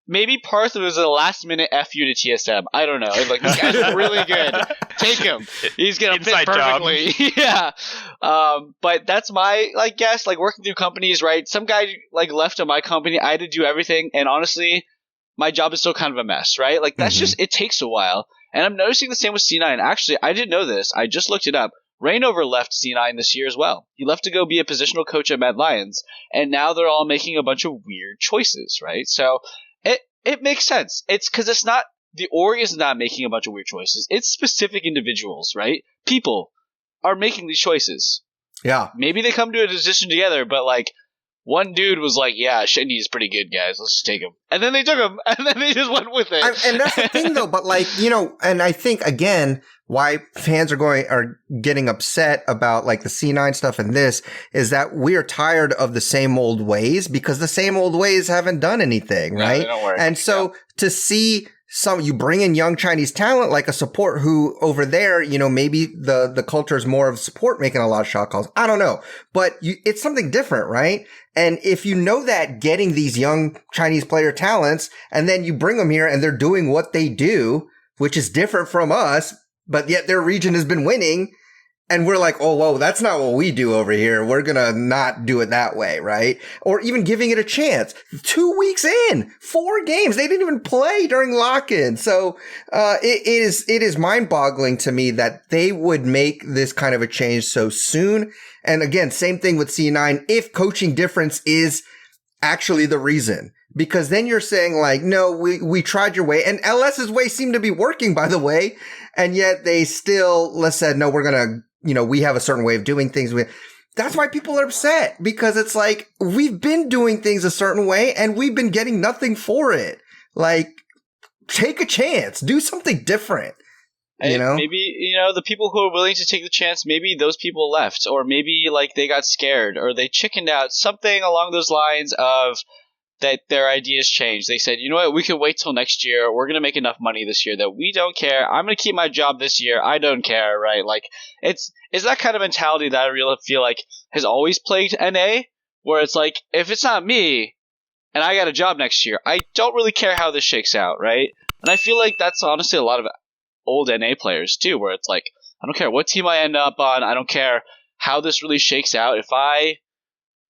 Maybe Parth was a last minute FU to TSM. I don't know. Like, this guy's really good. Take him. He's gonna fit perfectly. Yeah. But that's my guess. Like, working through companies, right? Some guy left on my company. I had to do everything, and honestly, my job is still kind of a mess, right? Like, that's just, it takes a while. And I'm noticing the same with C9. Actually, I didn't know this. I just looked it up. Rainover left C9 this year as well. He left to go be a positional coach at Mad Lions, and now they're all making a bunch of weird choices, right? So it makes sense. It's because it's not, the org is not making a bunch of weird choices. It's specific individuals, right? People are making these choices. Yeah. Maybe they come to a decision together, but one dude was like, yeah, Shenyi is pretty good, guys. Let's just take him. And then they took him, and then they just went with it. And that's the thing, though. But and I think, again, why fans are getting upset about the C9 stuff and this is that we are tired of the same old ways, because the same old ways haven't done anything, right? They don't work. And so to see you bring in young Chinese talent like a support who over there, maybe the culture is more of support making a lot of shot calls. I don't know, but it's something different, right? And if you know that getting these young Chinese player talents and then you bring them here and they're doing what they do, which is different from us, but yet their region has been winning. And we're like, oh, whoa, that's not what we do over here. We're going to not do it that way, right? Or even giving it a chance. 2 weeks in, 4 games. They didn't even play during lock-in. So it is mind-boggling to me that they would make this kind of a change so soon. And again, same thing with C9, if coaching difference is actually the reason. Because then you're saying like, no, we tried your way. And LS's way seemed to be working, by the way. And yet they still said, no, we're going to, we have a certain way of doing things. That's why people are upset, because it's like, we've been doing things a certain way and we've been getting nothing for it. Like, take a chance, do something different. Maybe, the people who are willing to take the chance, maybe those people left, or maybe like they got scared or they chickened out, something along those lines of that their ideas changed. They said, you know what, we can wait till next year. We're going to make enough money this year that we don't care. I'm going to keep my job this year. I don't care, right? Like, it's that kind of mentality that I really feel like has always plagued NA, where it's like, if it's not me and I got a job next year, I don't really care how this shakes out, right? And I feel like that's honestly a lot of old NA players too, where it's like, I don't care what team I end up on. I don't care how this really shakes out. If I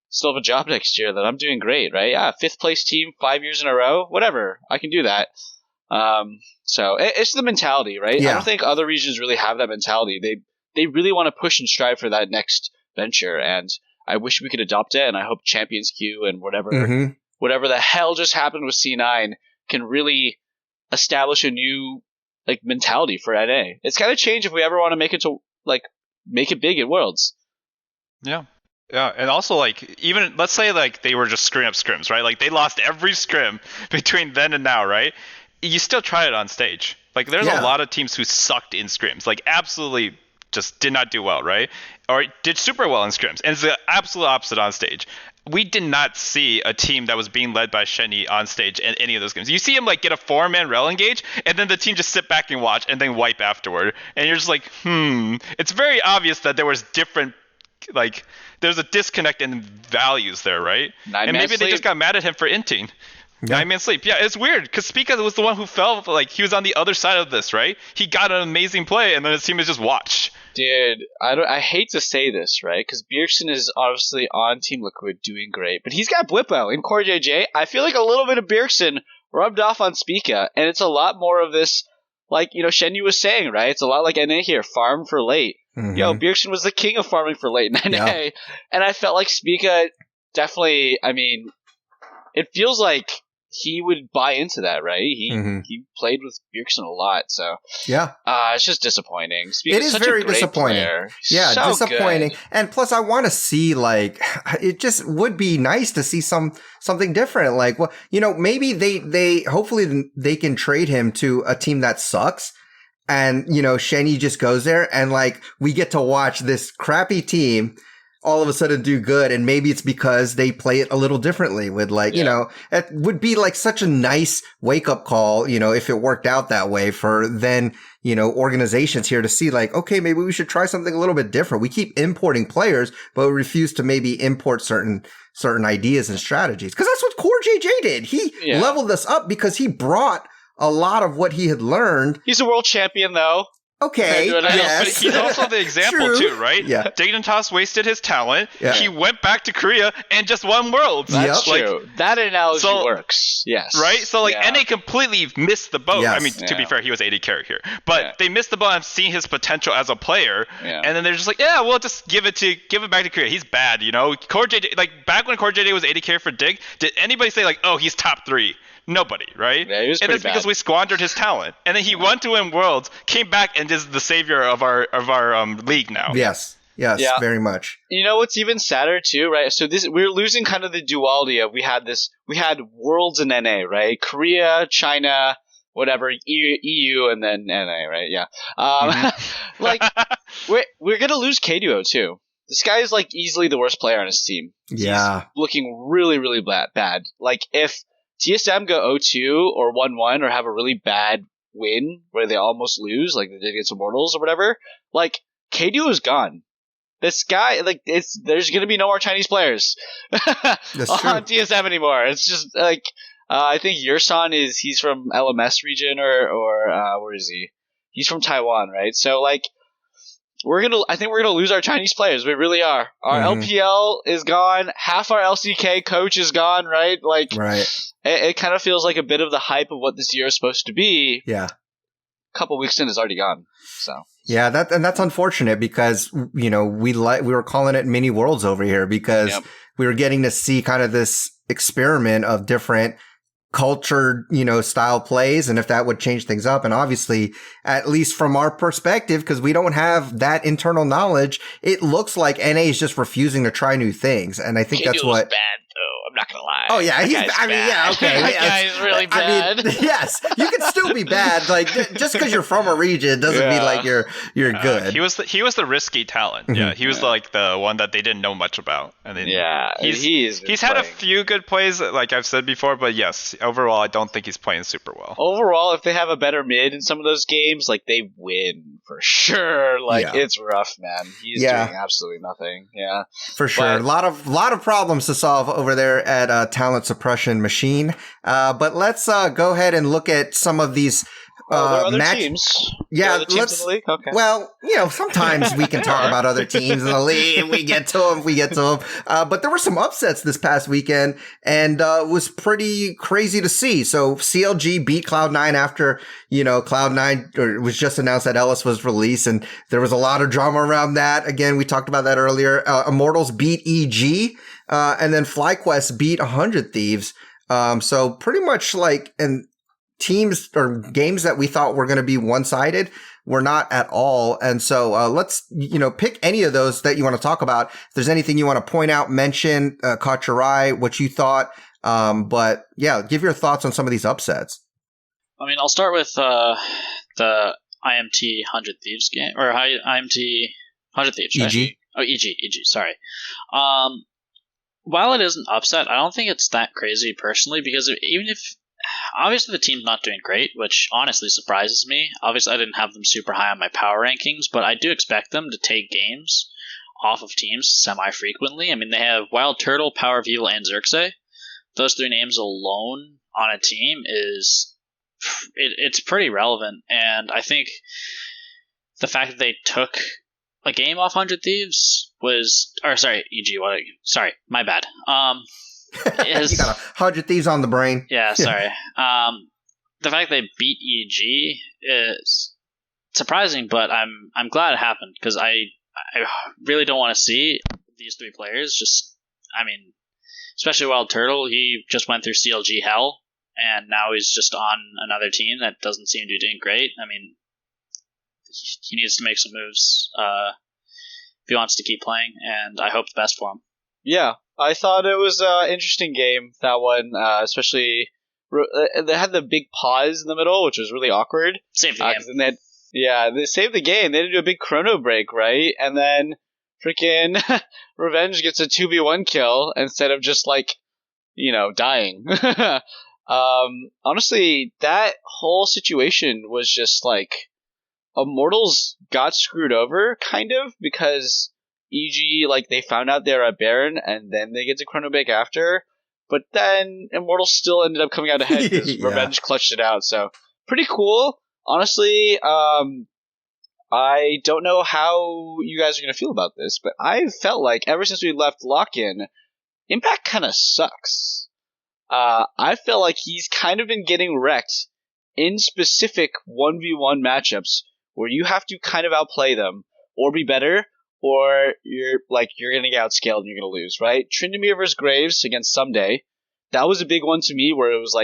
still have a job next year, then I'm doing great, right? Yeah, 5th place team, 5 years in a row, whatever. I can do that. So it's the mentality, right? Yeah. I don't think other regions really have that mentality. They really want to push and strive for that next venture, and I wish we could adopt it, and I hope Champions Queue and whatever the hell just happened with C9 can really establish a new like mentality for NA. It's gotta change if we ever want to make it big at Worlds. Yeah. Yeah, and also, like, even, let's say, like, they were just screwing up scrims, right? Like, they lost every scrim between then and now, right? You still try it on stage. Like, there's a lot of teams who sucked in scrims. Like, absolutely just did not do well, right? Or did super well in scrims. And it's the absolute opposite on stage. We did not see a team that was being led by Shenyi on stage in any of those games. You see him, like, get a 4-man rel engage, and then the team just sit back and watch, and then wipe afterward. And you're just like, It's very obvious that there was different, like, there's a disconnect in values there, right? And maybe they just got mad at him for inting. 9-man sleep. Yeah, it's weird, because Spica was the one who fell, like, he was on the other side of this, right? He got an amazing play, and then his team is just watched. Dude, I hate to say this, right? Because Bjergsen is obviously on Team Liquid doing great, but he's got Blippo in Core JJ. I feel like a little bit of Bjergsen rubbed off on Spica, and it's a lot more of this, like, Shenyi was saying, right? It's a lot like NA here, farm for late. Yo, Bjergsen was the king of farming for late in NA, and I felt like Spica definitely, I mean, it feels like he would buy into that, right? He played with Bjergsen a lot, so it's just disappointing. Spica's it is such very a great disappointing. Player. Yeah, so disappointing. Good. And plus, I want to see, like, it just would be nice to see something different. Like, well, maybe they hopefully they can trade him to a team that sucks. And, Shenyi just goes there and, like, we get to watch this crappy team all of a sudden do good. And maybe it's because they play it a little differently with, like, it would be like such a nice wake up call, if it worked out that way for then, organizations here to see, like, okay, maybe we should try something a little bit different. We keep importing players, but we refuse to maybe import certain ideas and strategies. Cause that's what Core JJ did. He leveled us up because he brought a lot of what he had learned. He's a world champion, though. Okay, yes. But he's also the example too, right? Yeah. Dignitas wasted his talent. Yeah. He went back to Korea and just won Worlds. That's true. That analogy works. Yes. Right? So, like, NA completely missed the boat. Yes. I mean, to be fair, he was 80 carry here. But they missed the boat on seeing his potential as a player. Yeah. And then they're just like, yeah, we'll just give it back to Korea. He's bad, Core JJ, like, back when Core JJ was 80 carry for Dig, did anybody say, like, oh, he's top 3? Nobody, right? Yeah, he was and that's because we squandered his talent. And then he went to win Worlds, came back, and is the savior of our league now. Yes, very much. You know what's even sadder too, right? So we're losing kind of the duality of we had Worlds in NA, right? Korea, China, whatever, EU, and then NA, right? Yeah. Like we're gonna lose KDuo too. This guy is like easily the worst player on his team. Yeah, he's looking really, really bad. Like if TSM go 0-2 or 1-1 or have a really bad win where they almost lose, like they did against Immortals or whatever, like KDO is gone. This guy, like, there's gonna be no more Chinese players on TSM anymore. It's just like I think Yursan he's from LMS region or where is he? He's from Taiwan, right? So like I think we're gonna lose our Chinese players. We really are. Our LPL is gone. Half our LCK coach is gone, right? Like, it kind of feels like a bit of the hype of what this year is supposed to be. Yeah. A couple weeks in is already gone. So yeah, that's unfortunate because we were calling it mini worlds over here because we were getting to see kind of this experiment of different cultured, style plays, and if that would change things up. And obviously, at least from our perspective, because we don't have that internal knowledge, it looks like NA is just refusing to try new things. And I think that's what. Bad though. I'm not gonna lie. Oh yeah, okay. That guy's really bad. Yes, you can still be bad. Like just because you're from a region doesn't mean like you're good. He was the risky talent. Yeah, he was like the one that they didn't know much about. And then he's had a few good plays, like I've said before. But yes, overall, I don't think he's playing super well. Overall, if they have a better mid in some of those games, like they win for sure. Like it's rough, man. He's doing absolutely nothing. Yeah, for sure. A lot of problems to solve over there at Talent Suppression Machine. But let's go ahead and look at some of these there are other teams. Yeah, teams in the league? Okay. Well, sometimes we can talk about other teams in the league and we get to them. But there were some upsets this past weekend and it was pretty crazy to see. So CLG beat Cloud9 after, Cloud9 or it was just announced that Ellis was released and there was a lot of drama around that. Again, we talked about that earlier. Immortals beat EG and then FlyQuest beat 100 Thieves. So pretty much teams or games that we thought were going to be one-sided were not at all. And so let's, pick any of those that you want to talk about. If there's anything you want to point out, mention, caught your eye, what you thought. But yeah, give your thoughts on some of these upsets. I mean, I'll start with the IMT 100 Thieves game, or IMT 100 Thieves. Right? EG? Oh, EG, sorry. While it is an upset, I don't think it's that crazy personally, because even if obviously the team's not doing great, which honestly surprises me. Obviously, I didn't have them super high on my power rankings, but I do expect them to take games off of teams semi-frequently. I mean, they have Wild Turtle, Power of Evil, and Xerxes. Those three names alone on a team it's pretty relevant, and I think the fact that they took a game off 100 Thieves my bad. You got 100 Thieves on the brain. Yeah, sorry. The fact they beat EG is surprising, but I'm glad it happened because I really don't want to see these three players especially Wild Turtle. He just went through CLG hell, and now he's just on another team that doesn't seem to be doing great. I mean, he needs to make some moves if he wants to keep playing, and I hope the best for him. Yeah, I thought it was an interesting game, that one, especially they had the big pause in the middle, which was really awkward. Saved the game. They saved the game. They had to do a big chrono break, right? And then freaking Revenge gets a 2v1 kill instead of just, dying. Honestly, that whole situation was just, Immortals got screwed over, kind of, because EG, they found out they were at Baron, and then they get to Chrono Break after. But then Immortals still ended up coming out ahead because Revenge clutched it out. So, pretty cool. Honestly, I don't know how you guys are going to feel about this, but I felt like ever since we left Lock-In, Impact kind of sucks. I feel like he's kind of been getting wrecked in specific 1v1 matchups where you have to kind of outplay them or be better, or you're going to get outscaled and you're going to lose, right? Tryndamere vs. Graves against Someday, that was a big one to me where it was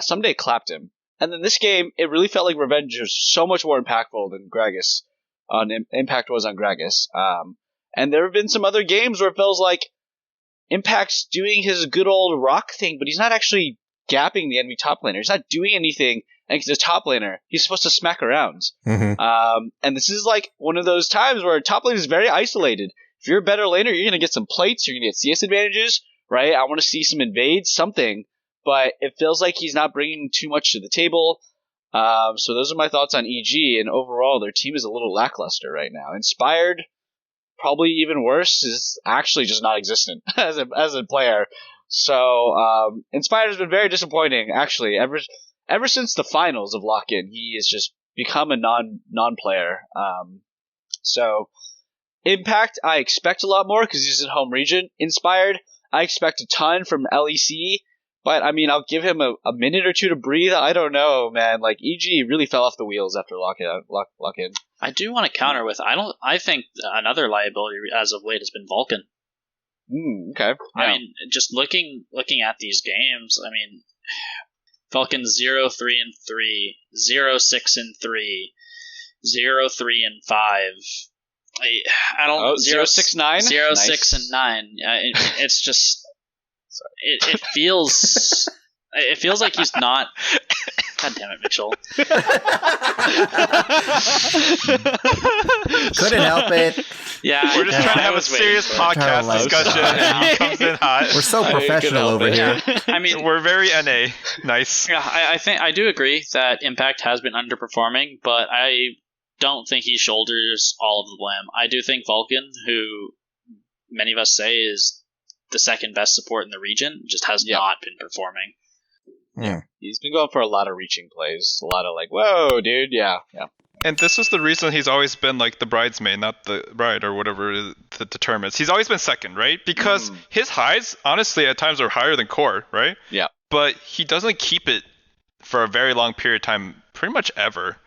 Someday clapped him. And then this game, it really felt like Revenge was so much more impactful than Gragas Impact was on Gragas. And there have been some other games where it feels like Impact's doing his good old rock thing, but he's not actually gapping the enemy top laner. He's not doing anything, and he's a top laner. He's supposed to smack around. Mm-hmm. And this is one of those times where top lane is very isolated. If you're a better laner, you're going to get some plates, you're going to get CS advantages, right? I want to see some invades, something. but it feels like he's not bringing too much to the table. So those are my thoughts on EG, and overall their team is a little lackluster right now. Inspired, probably even worse, is actually just non-existent as a player. So Inspired has been very disappointing, actually. Ever since the finals of Lock-In, he has just become a non-player. So Impact, I expect a lot more because he's in home region. Inspired, I expect a ton from LEC. But, I mean, I'll give him a minute or two to breathe. I don't know, man. Like, EG really fell off the wheels after Lock-In. I do want to counter with, I think another liability as of late has been Vulcan. Okay. Yeah. I mean, just looking at these games, I mean, Vulcan 0-3-3, 0-6-3, 0-3-5. I don't 0-6-9? 0-6-9. It's just... It feels like he's not. God damn it, Mitchell! Couldn't help it. Yeah, we're just trying to have a serious podcast discussion, and he comes in hot. We're so professional over here. I mean, we're very NA. Nice. Yeah, I do agree that Impact has been underperforming, but I don't think he shoulders all of the blame. I do think Vulcan, who many of us say is the second best support in the region, just has not been performing. Yeah. He's been going for a lot of reaching plays. A lot of like, whoa, dude, yeah. And this is the reason he's always been like the bridesmaid, not the bride or whatever the term is. He's always been second, right? Because his highs, honestly, at times are higher than core, right? Yeah. But he doesn't keep it for a very long period of time, pretty much ever.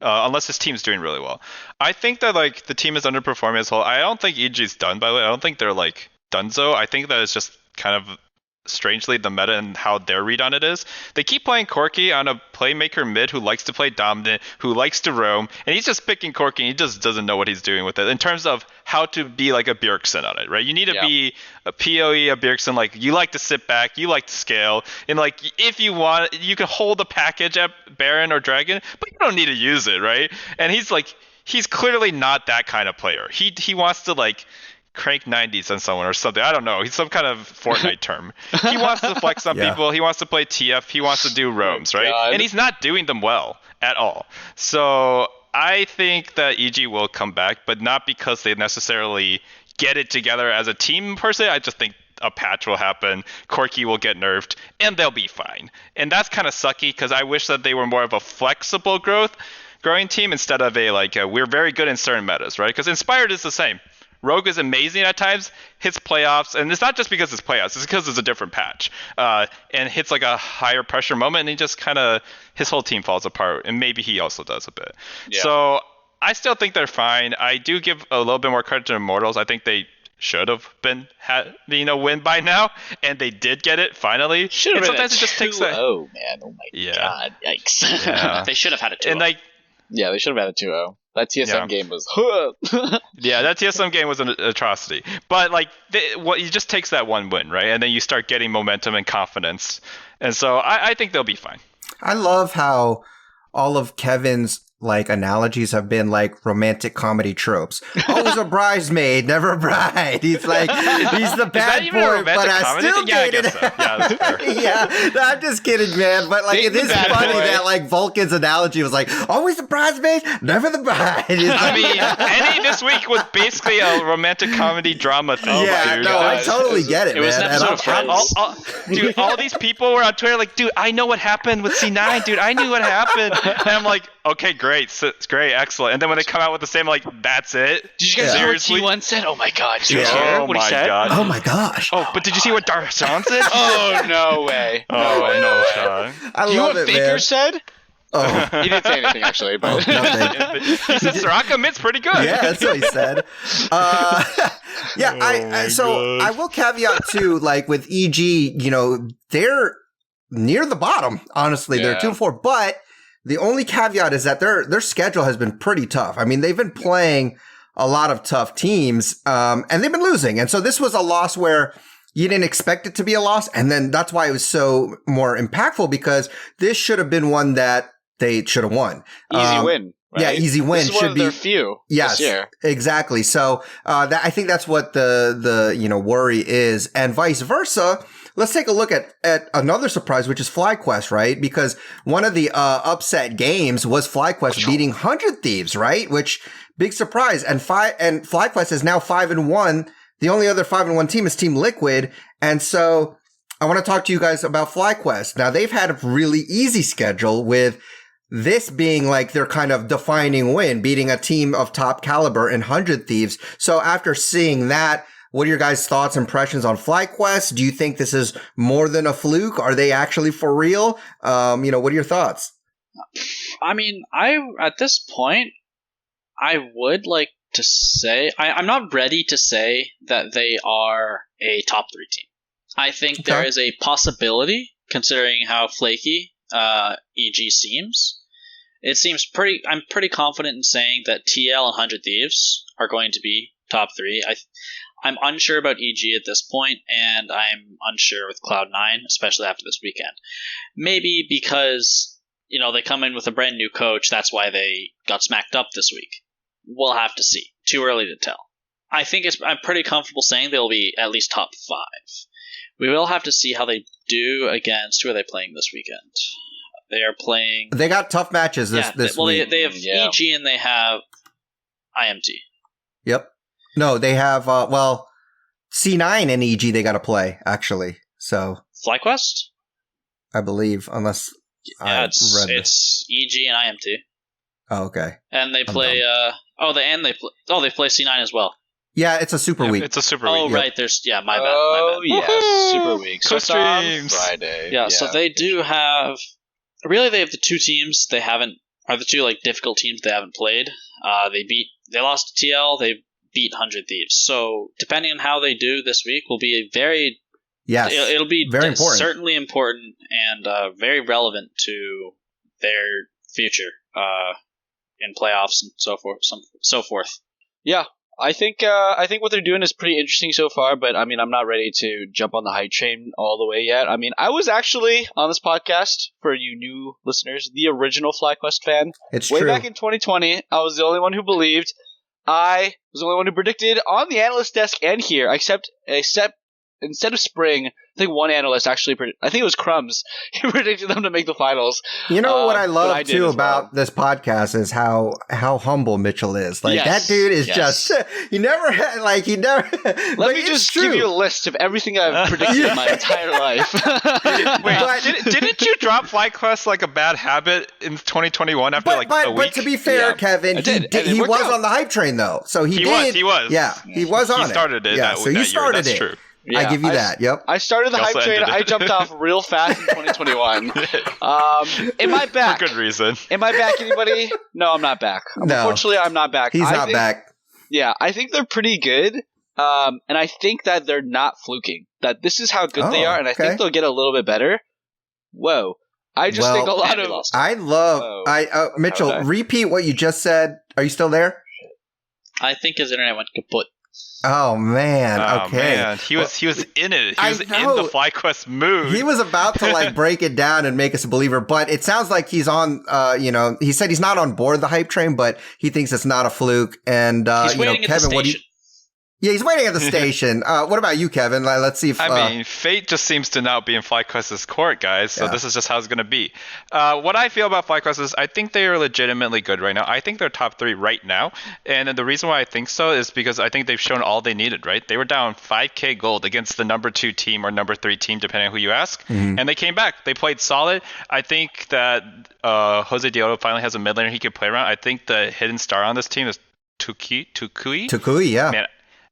Unless his team's doing really well. I think that like the team is underperforming as a whole. I don't think EG's done, by the way. I don't think they're like donezo. I think that it's just kind of strangely the meta and how their read on it is. They keep playing Corki on a playmaker mid who likes to play dominant, who likes to roam, and he's just picking Corki and he just doesn't know what he's doing with it in terms of how to be like a Bjergsen on it, right? You need to be a PoE, a Bjergsen, like you like to sit back, you like to scale, and like if you want, you can hold a package at Baron or Dragon, but you don't need to use it, right? And he's clearly not that kind of player. He wants to like crank 90s on someone or something. I don't know. He's some kind of Fortnite term. He wants to flex on people. He wants to play TF. He wants to do roams, right? God. And he's not doing them well at all. So I think that EG will come back, but not because they necessarily get it together as a team per se. I just think a patch will happen. Corki will get nerfed, and they'll be fine. And that's kind of sucky because I wish that they were more of a flexible growing team instead of we're very good in certain metas, right? Because Inspired is the same. Rogue is amazing at times, hits playoffs, and it's not just because it's playoffs, it's because it's a different patch, and hits like a higher pressure moment, and he just kind of, his whole team falls apart, and maybe he also does a bit. Yeah. So I still think they're fine. I do give a little bit more credit to Immortals. I think they should have been win by now, and they did get it finally. Should have been sometimes it just takes that. Oh man, oh my god, yikes! Yeah. They should have had a 2-0. And yeah, they should have had a 2-0. That TSM game was. Yeah, that TSM game was an atrocity. But it just takes that one win, right? And then you start getting momentum and confidence. And so I think they'll be fine. I love how all of Kevin's analogies have been like romantic comedy tropes. Always a bridesmaid, never a bride. He's like, he's the bad boy, but I still dated. Yeah, I guess so. Yeah, that's fair. Yeah, no, I'm just kidding, man. But it is funny that Vulcan's analogy was like, always the bridesmaid, never the bride. I mean, NA this week was basically a romantic comedy drama thing. Yeah, dude. no, I totally get it, man. It was an episode of Friends. Dude, all these people were on Twitter like, dude, I know what happened with C9, dude. I knew what happened. And I'm like, okay, great. It's great, excellent. And then when they come out with the same, that's it. Did you guys hear what T1 said? Oh my god, did you hear what he said? God. Oh my gosh. Oh, but did you see what Darshan said? Oh, no way. No, Sean. I love it, man. You know what Faker said? Oh. He didn't say anything, actually. But nothing. He said Soraka mid's pretty good. Yeah, that's what he said. I will caveat too, with EG, they're near the bottom. Honestly, they're 2-4, but the only caveat is that their schedule has been pretty tough. I mean, they've been playing a lot of tough teams, and they've been losing. And so this was a loss where you didn't expect it to be a loss. And then that's why it was so more impactful, because this should have been one that they should have won. Easy win. Right? Yeah, easy win. This is one of their few this year. Exactly. So I think that's what the worry is. And vice versa, let's take a look at another surprise, which is FlyQuest, right? Because one of the upset games was FlyQuest beating 100 Thieves, right? Which big surprise. And FlyQuest is now 5-1. The only other 5-1 team is Team Liquid. And so I want to talk to you guys about FlyQuest. Now they've had a really easy schedule, with this being like their kind of defining win, beating a team of top caliber in 100 Thieves. So after seeing that, what are your guys' thoughts, impressions on FlyQuest? Do you think this is more than a fluke? Are they actually for real? What are your thoughts? I mean, at this point, I would like to say I'm not ready to say that they are a top 3 team. I think there is a possibility, considering how flaky EG seems. It seems I'm pretty confident in saying that TL and 100 Thieves are going to be top 3. I'm unsure about EG at this point, and I'm unsure with Cloud9, especially after this weekend. Maybe because, they come in with a brand new coach, that's why they got smacked up this week. We'll have to see. Too early to tell. I'm pretty comfortable saying they'll be at least top 5. We will have to see how they do against, who are they playing this weekend? They are playing... They got tough matches this week. They have EG and they have IMT. Yep. No, they have, C9 and EG they got to play, actually. So FlyQuest? I believe, unless it's EG and IMT. Oh, okay. And they play, they play C9 as well. Yeah, it's a super week. It's a super week. Oh, right. There's, my bad. Oh, yeah, super week. So it's on Friday. Yeah, so they do have, really they have the 2 teams they haven't, are the 2 difficult teams they haven't played. They lost to TL, they beat 100 Thieves. So depending on how they do this week will be a very it'll be very important. Certainly important and very relevant to their future in playoffs and so forth. Yeah, I think what they're doing is pretty interesting so far, but I mean I'm not ready to jump on the hype train all the way yet. I mean I was actually on this podcast, for you new listeners, the original FlyQuest fan. It's way true. Back in 2020, I was the only one who believed. I was the only one who predicted on the analyst desk and here, except instead of Spring, I think one analyst actually I think it was Crumbs. He predicted them to make the finals. You know what I love too about this podcast is how humble Mitchell is. Like that dude is just he never. Let me just give you a list of everything I've predicted in my entire life. Wait, didn't you drop FlyQuest like a bad habit in 2021 after a week? But to be fair, Kevin, he was on the hype train though. So he did. He was. Yeah, he was on it. He started it. Yeah, so you started it. That's it. true. Yeah, I give you that. Yep. I started the hype train. I jumped off real fast in 2021. Am I back? For good reason. Am I back, anybody? No, I'm not back. No. Unfortunately, I'm not back. He's not back. Yeah, I think they're pretty good. And I think that they're not fluking. That this is how good they are, and I think they'll get a little bit better. Whoa. I just think a lot of... I love... Mitchell, repeat what you just said. Are you still there? I think his internet went kaput. Oh man! Okay, man. He was in it. He was in the FlyQuest mood. He was about to break it down and make us a believer, but it sounds like he's on. He said he's not on board the hype train, but he thinks it's not a fluke. And Kevin, what do you? Yeah, he's waiting at the station. What about you, Kevin? Let's see if... I mean, fate just seems to now be in FlyQuest's court, guys, so this is just how it's going to be. What I feel about FlyQuest is I think they are legitimately good right now. I think they're top 3 right now, and the reason why I think so is because I think they've shown all they needed, right? They were down 5k gold against the number 2 team or number 3 team, depending on who you ask, and they came back. They played solid. I think that Jose Dioto finally has a mid laner he can play around. I think the hidden star on this team is Tukui. Tukui, yeah. Man,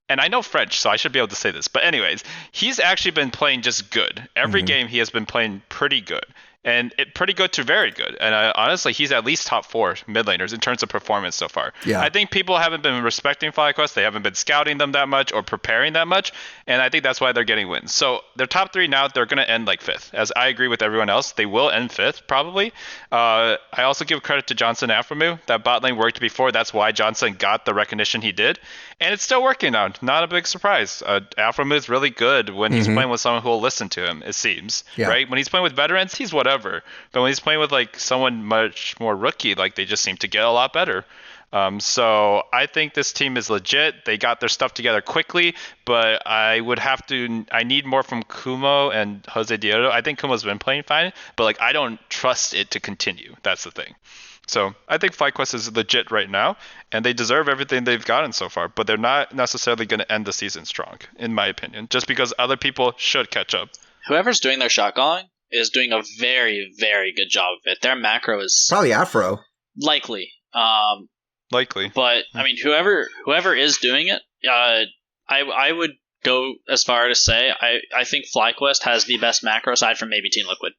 and I know French, so I should be able to say this. But anyways, he's actually been playing just good. Every game he has been playing pretty good. And pretty good to very good. And honestly, he's at least top 4 mid laners in terms of performance so far. Yeah. I think people haven't been respecting FlyQuest. They haven't been scouting them that much or preparing that much. And I think that's why they're getting wins. So they're top 3 now. They're going to end 5th. As I agree with everyone else, they will end 5th probably. I also give credit to Johnson Aframu. That bot lane worked before. That's why Johnson got the recognition he did. And it's still working now. Not a big surprise. Aframu is really good when he's playing with someone who will listen to him, it seems. Yeah. Right? When he's playing with veterans, he's whatever. But when he's playing with someone much more rookie, they just seem to get a lot better. So I think this team is legit. They got their stuff together quickly, but I need more from Kumo and Jose Diodo. I think Kumo's been playing fine, but I don't trust it to continue. That's the thing. So I think FlyQuest is legit right now, and they deserve everything they've gotten so far, but they're not necessarily going to end the season strong, in my opinion, just because other people should catch up. Whoever's doing their shot calling is doing a very, very good job of it. Their macro is Probably Afro. likely. Likely. But, I mean, whoever is doing it, I would go as far to say I think FlyQuest has the best macro aside from maybe Team Liquid.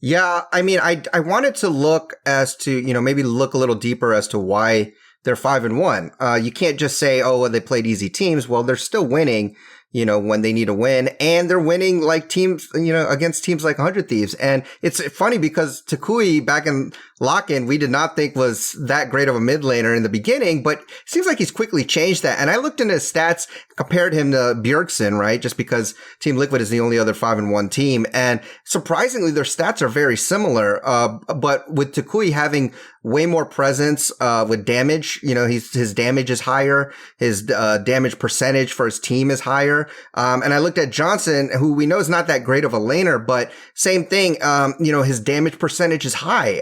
Yeah, I mean, I wanted to look as to, maybe look a little deeper as to why they're 5-1. You can't just say, oh, well, they played easy teams. Well, they're still winning, when they need to win, and they're winning like teams, against teams like 100 Thieves. And it's funny because Takui back in Lock-In, we did not think was that great of a mid laner in the beginning, but it seems like he's quickly changed that. And I looked into his stats, compared him to Bjergsen, right? Just because Team Liquid is the only other 5-1 team. And surprisingly, their stats are very similar. But with Takui having way more presence, with damage, his damage is higher. His, damage percentage for his team is higher. And I looked at Johnson, who we know is not that great of a laner, but same thing. His damage percentage is high.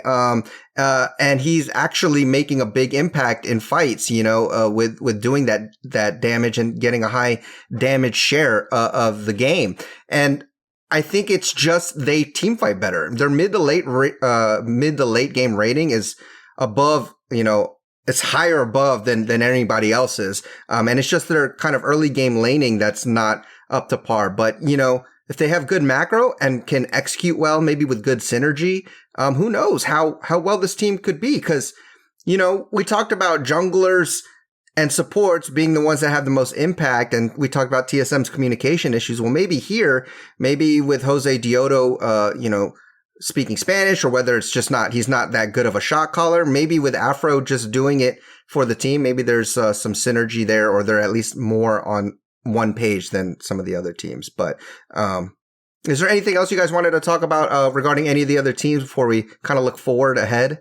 And he's actually making a big impact in fights, with doing that damage and getting a high damage share, of the game. And I think it's just they team fight better. Their mid to late game rating is above, it's higher above than anybody else's. And it's just their kind of early game laning that's not up to par. But, if they have good macro and can execute well, maybe with good synergy, who knows how well this team could be? Because, we talked about junglers and supports being the ones that have the most impact. And we talked about TSM's communication issues. Well, maybe with Jose Diodo, speaking Spanish, or whether it's just he's not that good of a shot caller. Maybe with Afro just doing it for the team, maybe there's some synergy there, or they're at least more on one page than some of the other teams. But is there anything else you guys wanted to talk about regarding any of the other teams before we kind of look forward ahead?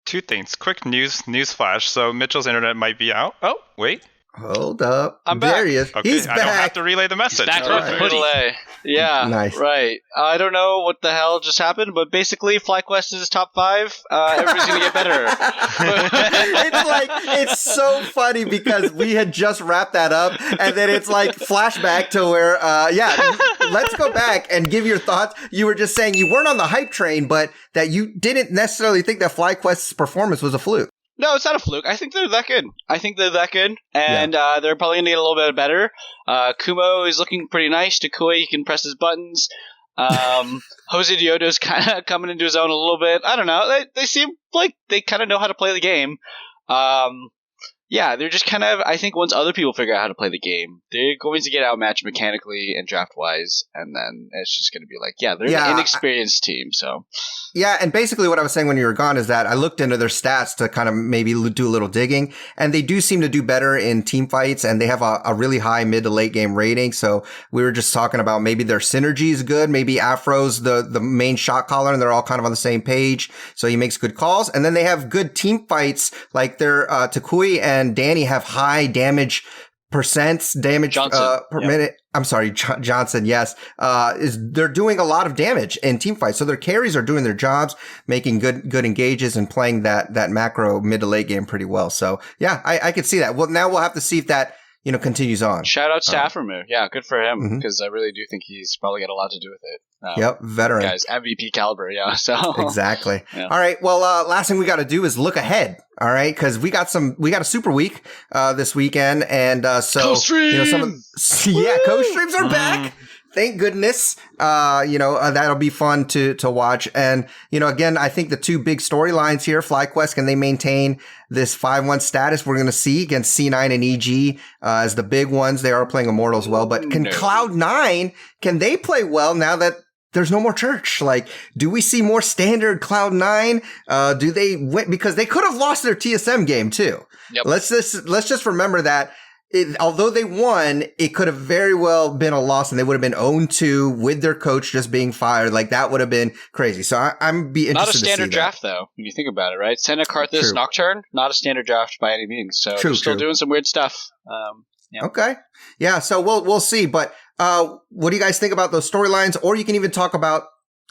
Two things. Quick news flash. So Mitchell's internet might be out. Oh, wait. Hold up. I'm there back. he is. Okay, He's I back. don't have to relay the message. Back All with right. the hoodie. Delay. Yeah, Nice. Right. I don't know what the hell just happened, but basically FlyQuest is top 5. Everybody's going to get better. It's so funny because we had just wrapped that up, and then it's like flashback to where, let's go back and give your thoughts. You were just saying you weren't on the hype train, but that you didn't necessarily think that FlyQuest's performance was a fluke. No, it's not a fluke. I think they're that good. And they're probably going to get a little bit better. Kumo is looking pretty nice. Takui, he can press his buttons. Jose Diodo's kind of coming into his own a little bit. I don't know. They seem like they kind of know how to play the game. They're just kind of, I think once other people figure out how to play the game, they're going to get outmatched mechanically and draft-wise, and then it's just going to be they're an inexperienced team, so. Yeah, and basically what I was saying when you were gone is that I looked into their stats to kind of maybe do a little digging, and they do seem to do better in team fights, and they have a really high mid to late game rating, so we were just talking about maybe their synergy is good, maybe Afro's the main shot caller, and they're all kind of on the same page, so he makes good calls, and then they have good team fights, like their Takui and Danny have high damage damage per minute. I'm sorry, Johnson. Yes, they're doing a lot of damage in team fights. So their carries are doing their jobs, making good engages and playing that macro mid to late game pretty well. So yeah, I could see that. Well, now we'll have to see if that continues on. Shout out to Aframu. Yeah, good for him, because I really do think he's probably got a lot to do with it. Veteran. Guys, MVP caliber, yeah. So exactly. Yeah. All right. Well, last thing we got to do is look ahead. All right, because we got a super week this weekend, and so Co-stream! Co-streams are back. Thank goodness. That'll be fun to watch. And, again, I think the two big storylines here, FlyQuest, can they maintain this 5-1 status we're going to see against C9 and EG as the big ones? They are playing Immortal as well. But can Cloud9, can they play well now that there's no more church? Do we see more standard Cloud9? Do they win? Because they could have lost their TSM game too. Yep. Let's just remember that. although they won, it could have very well been a loss, and they would have been 0-2 with their coach just being fired. Like, that would have been crazy. So I'm be interested Not a to see standard that. draft, though, when you think about it, right? Senna Karthus True. Nocturne, not a standard draft by any means. So they're still doing some weird stuff. Yeah. Okay. Yeah, so we'll see. But what do you guys think about those storylines? Or you can even talk about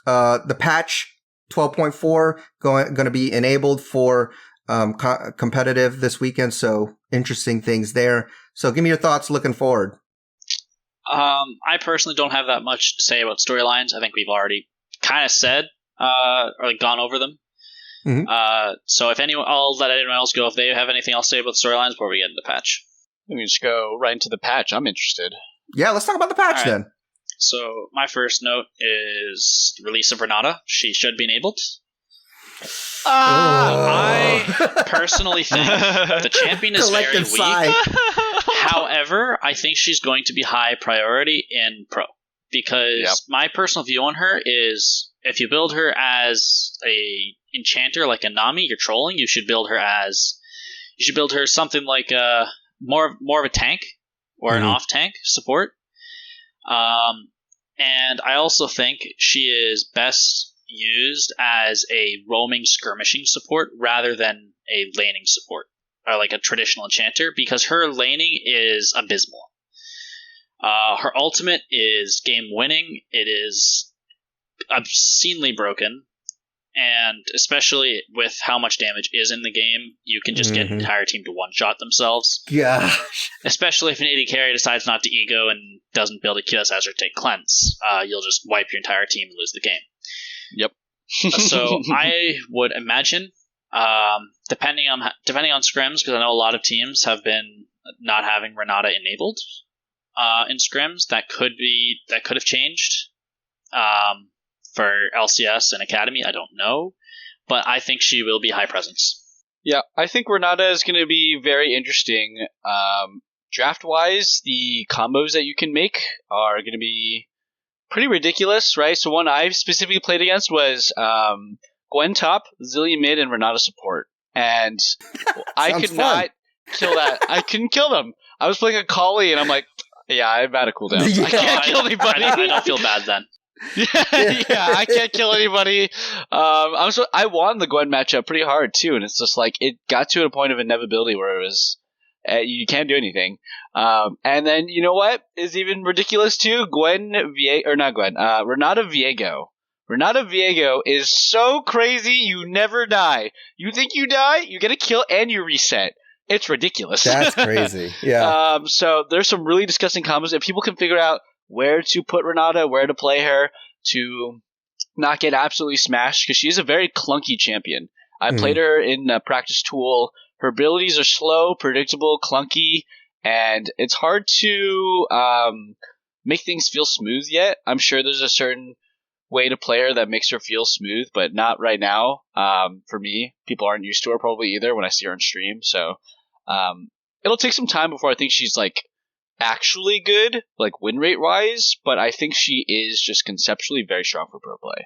the patch 12.4 going to be enabled for competitive this weekend. So interesting things there. So give me your thoughts looking forward. I personally don't have that much to say about storylines. I think we've already kind of said or like gone over them. Mm-hmm. So if anyone, I'll let anyone else go if they have anything else to say about the storylines before we get into the patch. Let me just go right into the patch. I'm interested. Yeah, let's talk about the patch then. So my first note is the release of Renata. She should be enabled. I personally think the champion is very Collective sigh. weak. However, I think she's going to be high priority in Pro. Because my personal view on her is if you build her as a enchanter like a Nami, you're trolling. You should build her something like more of a tank or an off tank support. And I also think she is best used as a roaming skirmishing support rather than a laning support or like a traditional enchanter because her laning is abysmal. Her ultimate is game winning. It is obscenely broken. And especially with how much damage is in the game, you can just get an entire team to one-shot themselves. Gosh. Especially if an AD carry decides not to ego and doesn't build a QSS or take cleanse. You'll just wipe your entire team and lose the game. Yep. So I would imagine, depending on scrims, because I know a lot of teams have been not having Renata enabled in scrims, that could have changed. For LCS and Academy, I don't know, but I think she will be high presence. Yeah, I think Renata is going to be very interesting. Draft-wise, the combos that you can make are going to be pretty ridiculous, right? So one I specifically played against was Gwen top, Zillion mid, and Renata support. And I could not kill that. I couldn't kill them. I was playing a Kali, and I'm like, yeah, I'm out of cooldown. I can't kill anybody. I don't feel bad then. Yeah, I can't kill anybody. I won the Gwen matchup pretty hard too, and it's just like it got to a point of inevitability where it was you can't do anything. And then you know what is even ridiculous too? Renata Viego. Renata Viego is so crazy. You never die. You think you die, you get a kill and you reset. It's ridiculous. That's crazy. Yeah. So there's some really disgusting combos. If people can figure out where to put Renata, where to play her to not get absolutely smashed, because she's a very clunky champion. I played her in Practice Tool. Her abilities are slow, predictable, clunky, and it's hard to make things feel smooth yet. I'm sure there's a certain way to play her that makes her feel smooth, but not right now. For me, people aren't used to her probably either when I see her on stream, so it'll take some time before I think she's like actually good, like win rate wise, but I think she is just conceptually very strong for pro play.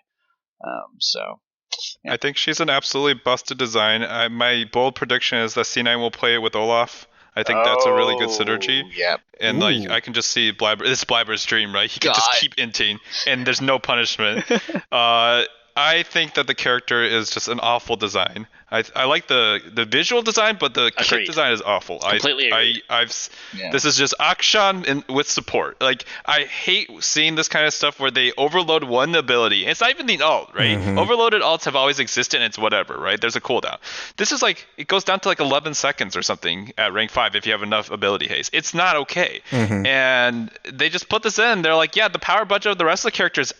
I think she's an absolutely busted design. My bold prediction is that C9 will play it with Olaf. I think that's a really good synergy. Yep. And like I can just see it's Blibber's dream, right? He can just keep inting and there's no punishment. I think that the character is just an awful design. I like the visual design, but the kit design is awful. Completely agree. This is just Akshan with support. Like, I hate seeing this kind of stuff where they overload one ability. It's not even the ult, right? Overloaded ults have always existed and it's whatever, right? There's a cooldown. This is like, it goes down to like 11 seconds or something at rank 5 if you have enough ability haste. It's not okay. And they just put this in. They're like, yeah, the power budget of the rest of the characters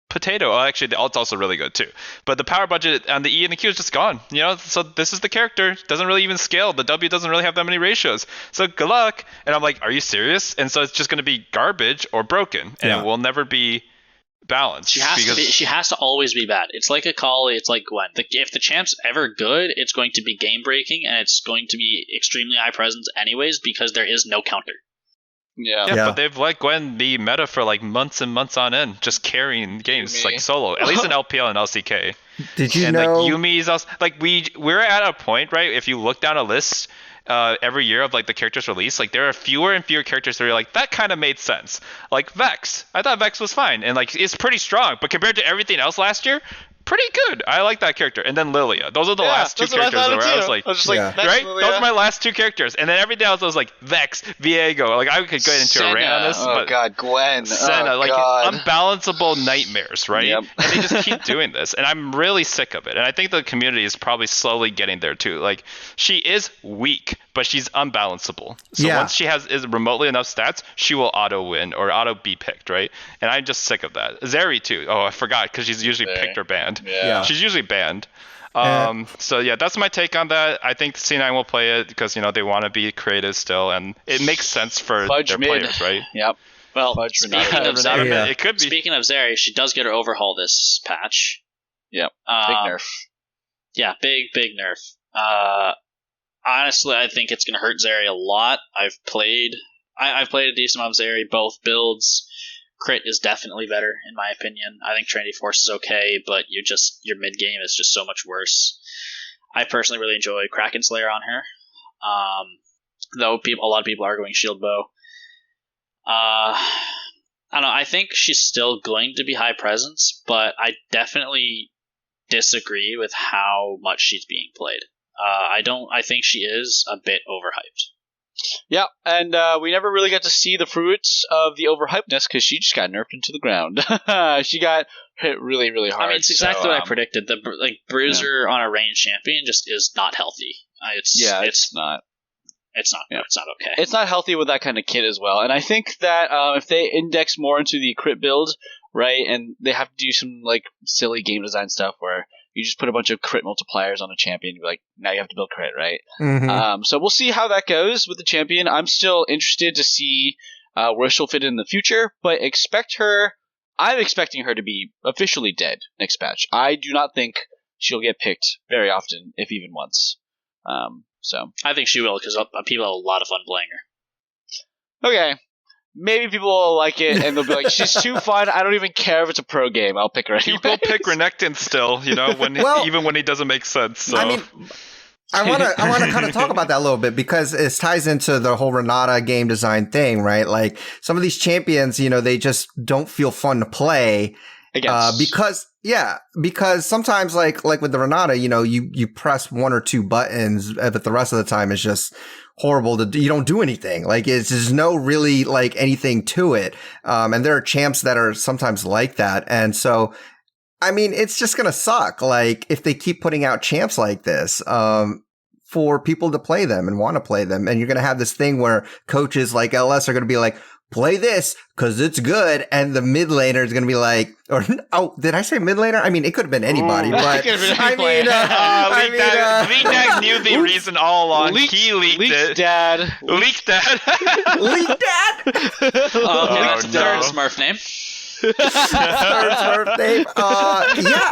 potato. Oh, actually, the ult's also really good too. But the power budget on the E and the Q is just gone. You know, so this is the character. Doesn't really even scale. The W doesn't really have that many ratios. So good luck. And I'm like, are you serious? And so it's just going to be garbage or broken, and it will never be balanced. She has to always be bad. It's like a Kali. It's like Gwen. If the champ's ever good, it's going to be game breaking, and it's going to be extremely high presence anyways because there is no counter. Yeah, but they've let Gwen be meta for like months and months on end, just carrying games like solo, at least in LPL and LCK. Did you and know? Like Yumi's also like we're at a point, right? If you look down a list every year of like the characters released, like there are fewer and fewer characters that are like that kind of made sense. Like Vex, I thought Vex was fine and like it's pretty strong, but compared to everything else last year, pretty good. I like that character. And then Lilia. Those are the last two characters where I was like, just like Vex, right? Lilia. Those are my last two characters. And then everything else I was like Vex, Viego. Like I could get into a rant on this, but God, Gwen, Senna, like God. unbalanceable nightmares, right? Yep. And they just keep doing this, and I'm really sick of it. And I think the community is probably slowly getting there too. Like she is weak, but she's unbalanceable. So once she is remotely enough stats, she will auto win or auto be picked, right? And I'm just sick of that. Zeri too. Oh, I forgot because she's usually picked or banned. Yeah. She's usually banned. So yeah, that's my take on that. I think C9 will play it because they want to be creative still, and it makes sense for their players, right? Yep. Well, speaking of Zeri, it could be. Speaking of Zeri, she does get her overhaul this patch. Yep. Big nerf. Yeah, big nerf. Honestly, I think it's going to hurt Zeri a lot. I've played a decent amount of Zeri, both builds. Crit is definitely better, in my opinion. I think Trinity Force is okay, but your mid game is just so much worse. I personally really enjoy Kraken Slayer on her, though a lot of people are going Shield Bow. I don't know. I think she's still going to be high presence, but I definitely disagree with how much she's being played. I think she is a bit overhyped. Yeah, and we never really got to see the fruits of the overhypedness because she just got nerfed into the ground. She got hit really, really hard. I mean, it's exactly what I predicted. The Bruiser on a ranged champion just is not healthy. It's not. It's not. Yeah. It's not okay. It's not healthy with that kind of kit as well. And I think that if they index more into the crit build, right, and they have to do some like silly game design stuff where you just put a bunch of crit multipliers on a champion. You're like, now you have to build crit, right? Mm-hmm. So we'll see how that goes with the champion. I'm still interested to see where she'll fit in the future, but I'm expecting her to be officially dead next patch. I do not think she'll get picked very often, if even once. So I think she will because people have a lot of fun playing her. Okay. Maybe people will like it, and they'll be like, she's too fun, I don't even care if it's a pro game, I'll pick her anyway. People pick Renekton still, even when he doesn't make sense. So. I mean, I want to kind of talk about that a little bit because it ties into the whole Renata game design thing, right? Like some of these champions, they just don't feel fun to play. Because sometimes like with the Renata, you press one or two buttons, but the rest of the time is just horrible to do. You don't do anything. Like there's no really like anything to it. And there are champs that are sometimes like that. And so, I mean, it's just going to suck. Like if they keep putting out champs like this, for people to play them and want to play them. And you're going to have this thing where coaches like LS are going to be like, play this because it's good. And the mid laner is going to be like, did I say mid laner? I mean, it could have been anybody, but Leak knew the reason all along. He leaked it. Dad. Leaked dad. Leaked dad? That's a third Smurf name. Third Smurf name. Yeah.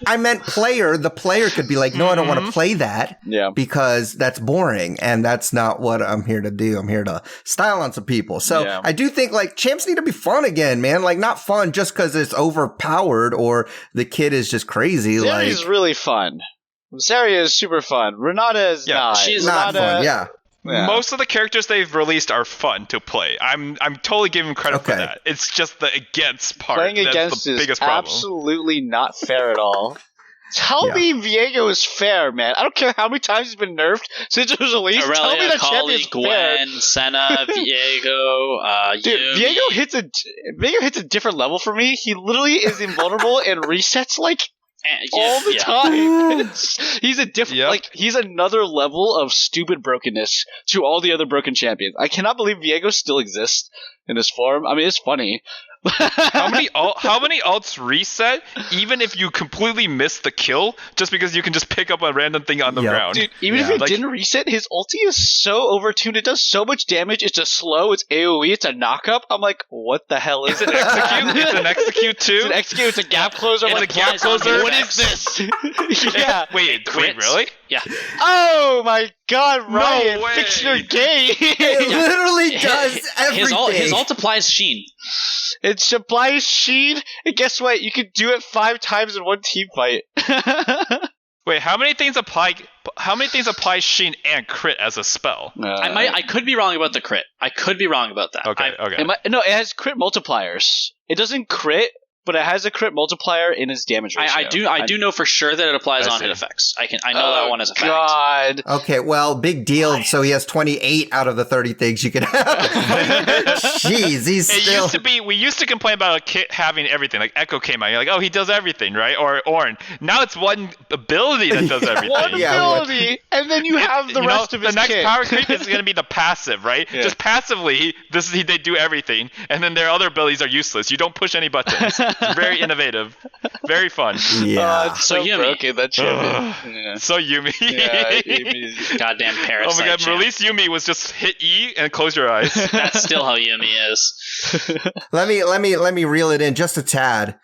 I meant player. The player could be like, no, I don't want to play that because that's boring. And that's not what I'm here to do. I'm here to style on some people. So I do think like champs need to be fun again, man. Like not fun just because it's overpowered or the kid is just crazy. Zeri's really fun. Zeri is super fun. Renata is not. She's not fun. Yeah. Most of the characters they've released are fun to play. I'm totally giving credit for that. It's just the against part. Playing against the biggest is problem. Absolutely not fair at all. Tell me Viego is fair, man. I don't care how many times he's been nerfed since it was released. Aurelia, tell me that Kali, champion's Gwen, fair. Senna, Viego, Dude, Yuumi. Viego hits a different level for me. He literally is invulnerable and resets like all the time. He's a different, he's another level of stupid brokenness to all the other broken champions. I cannot believe Viego still exists in this form. I mean, it's funny. How many ults reset even if you completely miss the kill just because you can just pick up a random thing on the ground? Dude, even if it didn't reset, his ulti is so overtuned. It does so much damage. It's a slow, it's AoE, it's a knockup. I'm like, what the hell is it? Execute? It's an execute too? It's an execute, it's a gap closer. It's a gap closer? What is this? Wait, really? Yeah. Oh my god, Ryan, fix your game. It literally does everything. His ult applies Sheen. It supplies Sheen, and guess what? You can do it 5 times in one team fight. Wait, how many things apply Sheen and crit as a spell? I could be wrong about the crit. I could be wrong about that. Okay. No, it has crit multipliers. It doesn't crit, but it has a crit multiplier in its damage ratio. I do know for sure that it applies on hit effects. I know that one as a fact. God. Okay, well, big deal. So he has 28 out of the 30 things you can have. Jeez, we used to complain about a kit having everything. Like Echo came out, you're like, oh, he does everything, right? Or Ornn. Now it's one ability that does everything. One ability, and then you have the rest of his kit. The next kit. power creep is going to be the passive, right? Yeah. Just passively, they do everything, and then their other abilities are useless. You don't push any buttons. It's very innovative, very fun. Yeah. So Yumi. Okay, that champion. Yeah. So Yumi. Yeah, Yumi's goddamn parasite. Oh my god, champ. release Yumi was just hit E and close your eyes. That's still how Yumi is. Let me reel it in just a tad,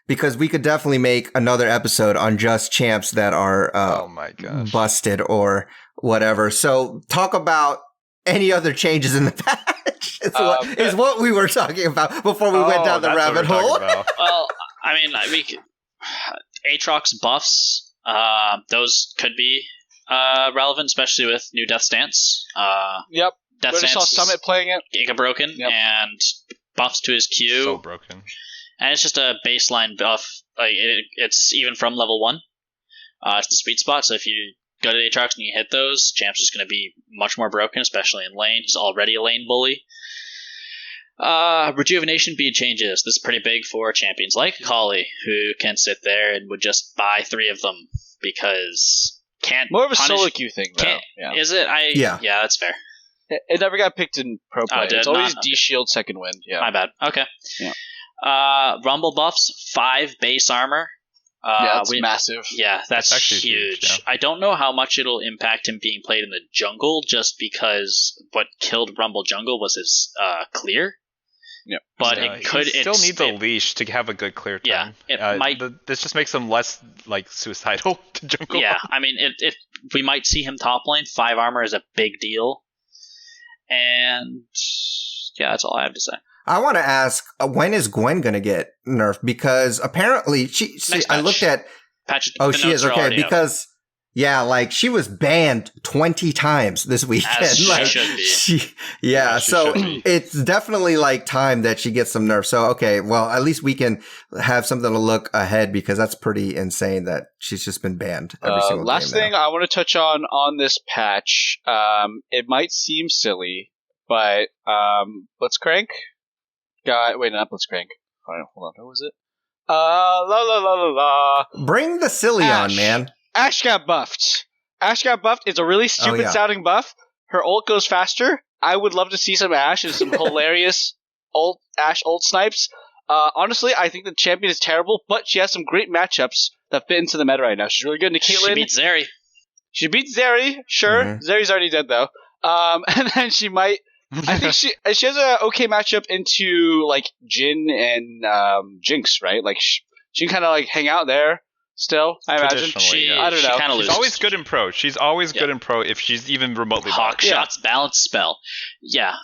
because we could definitely make another episode on just champs that are oh my gosh, busted or whatever. So talk about any other changes in the patch. Is what we were talking about before we went down the rabbit hole. Well, I mean, Aatrox buffs, those could be relevant, especially with new Death Stance. Yep. Death Stance saw Summit playing it. Giga Broken, and buffs to his Q. So broken. And it's just a baseline buff. Like it's even from level 1. It's the sweet spot, so if you go to Aatrox and you hit those, Champ's just going to be much more broken, especially in lane. He's already a lane bully. Rejuvenation bead changes. This is pretty big for champions like Akali, who can sit there and would just buy 3 of them because can't. More of a solo queue thing, though. Yeah. Is it? Yeah, that's fair. It never got picked in pro play. It's always D-Shield second wind. Yeah. My bad. Okay. Yeah. Rumble buffs, 5 base armor. That's massive. Yeah, that's actually huge. Yeah. I don't know how much it'll impact him being played in the jungle, just because what killed Rumble jungle was his clear. Yeah, but it could. He still needs a leash to have a good clear time. Yeah, it might. This just makes him less like suicidal to jungle. Yeah, I mean, we might see him top lane. 5 armor is a big deal, and yeah, that's all I have to say. I want to ask, when is Gwen going to get nerfed? Because apparently I looked at patch. She is okay because. Yeah, like she was banned 20 times this weekend. As like, she should be. So it's definitely like time that she gets some nerfs. So, okay, well, at least we can have something to look ahead, because that's pretty insane that she's just been banned every single last game thing now. I want to touch on this patch. It might seem silly, but Blitzcrank wait, not Blitzcrank. Hold on, what was it? Bring the silly Ash. on, man. Ash got buffed. It's a really stupid sounding buff. Her ult goes faster. I would love to see some Ash and some hilarious Ash ult snipes. Honestly, I think the champion is terrible, but she has some great matchups that fit into the meta right now. She's really good into Caitlyn. She beats Zeri. Sure. Mm-hmm. Zeri's already dead, though. And then she might... I think she has an okay matchup into, like, Jhin and Jinx, right? Like, she can kind of, like, hang out there. Still, I imagine. I don't know. She's always good in pro. She's always good in pro if she's even remotely Hawk shots, balance spell. Yeah,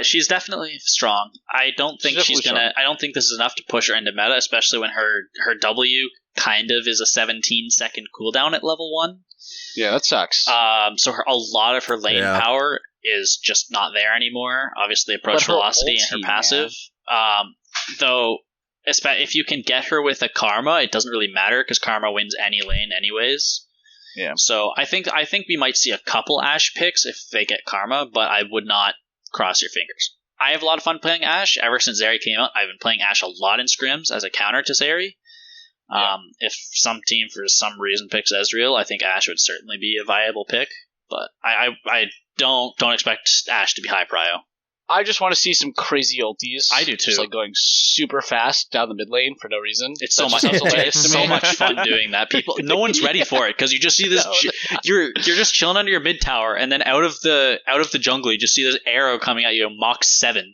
she's definitely strong. I don't think she's gonna. I don't think this is enough to push her into meta, especially when her W kind of is a 17-second cooldown at level 1. Yeah, that sucks. So a lot of her lane power is just not there anymore. Obviously, approach velocity and her passive. Though. If you can get her with a Karma, it doesn't really matter because Karma wins any lane anyways. Yeah. So I think we might see a couple Ashe picks if they get Karma, but I would not cross your fingers. I have a lot of fun playing Ashe. Ever since Zeri came out, I've been playing Ashe a lot in scrims as a counter to Zeri. If some team for some reason picks Ezreal, I think Ashe would certainly be a viable pick. But I don't expect Ashe to be high prio. I just want to see some crazy ulties. I do too. Just like going super fast down the mid lane for no reason. It's so much. It's so much fun doing that. No one's ready for it because you just see this. You're just chilling under your mid tower, and then out of the jungle, you just see this arrow coming at you, Mach 7.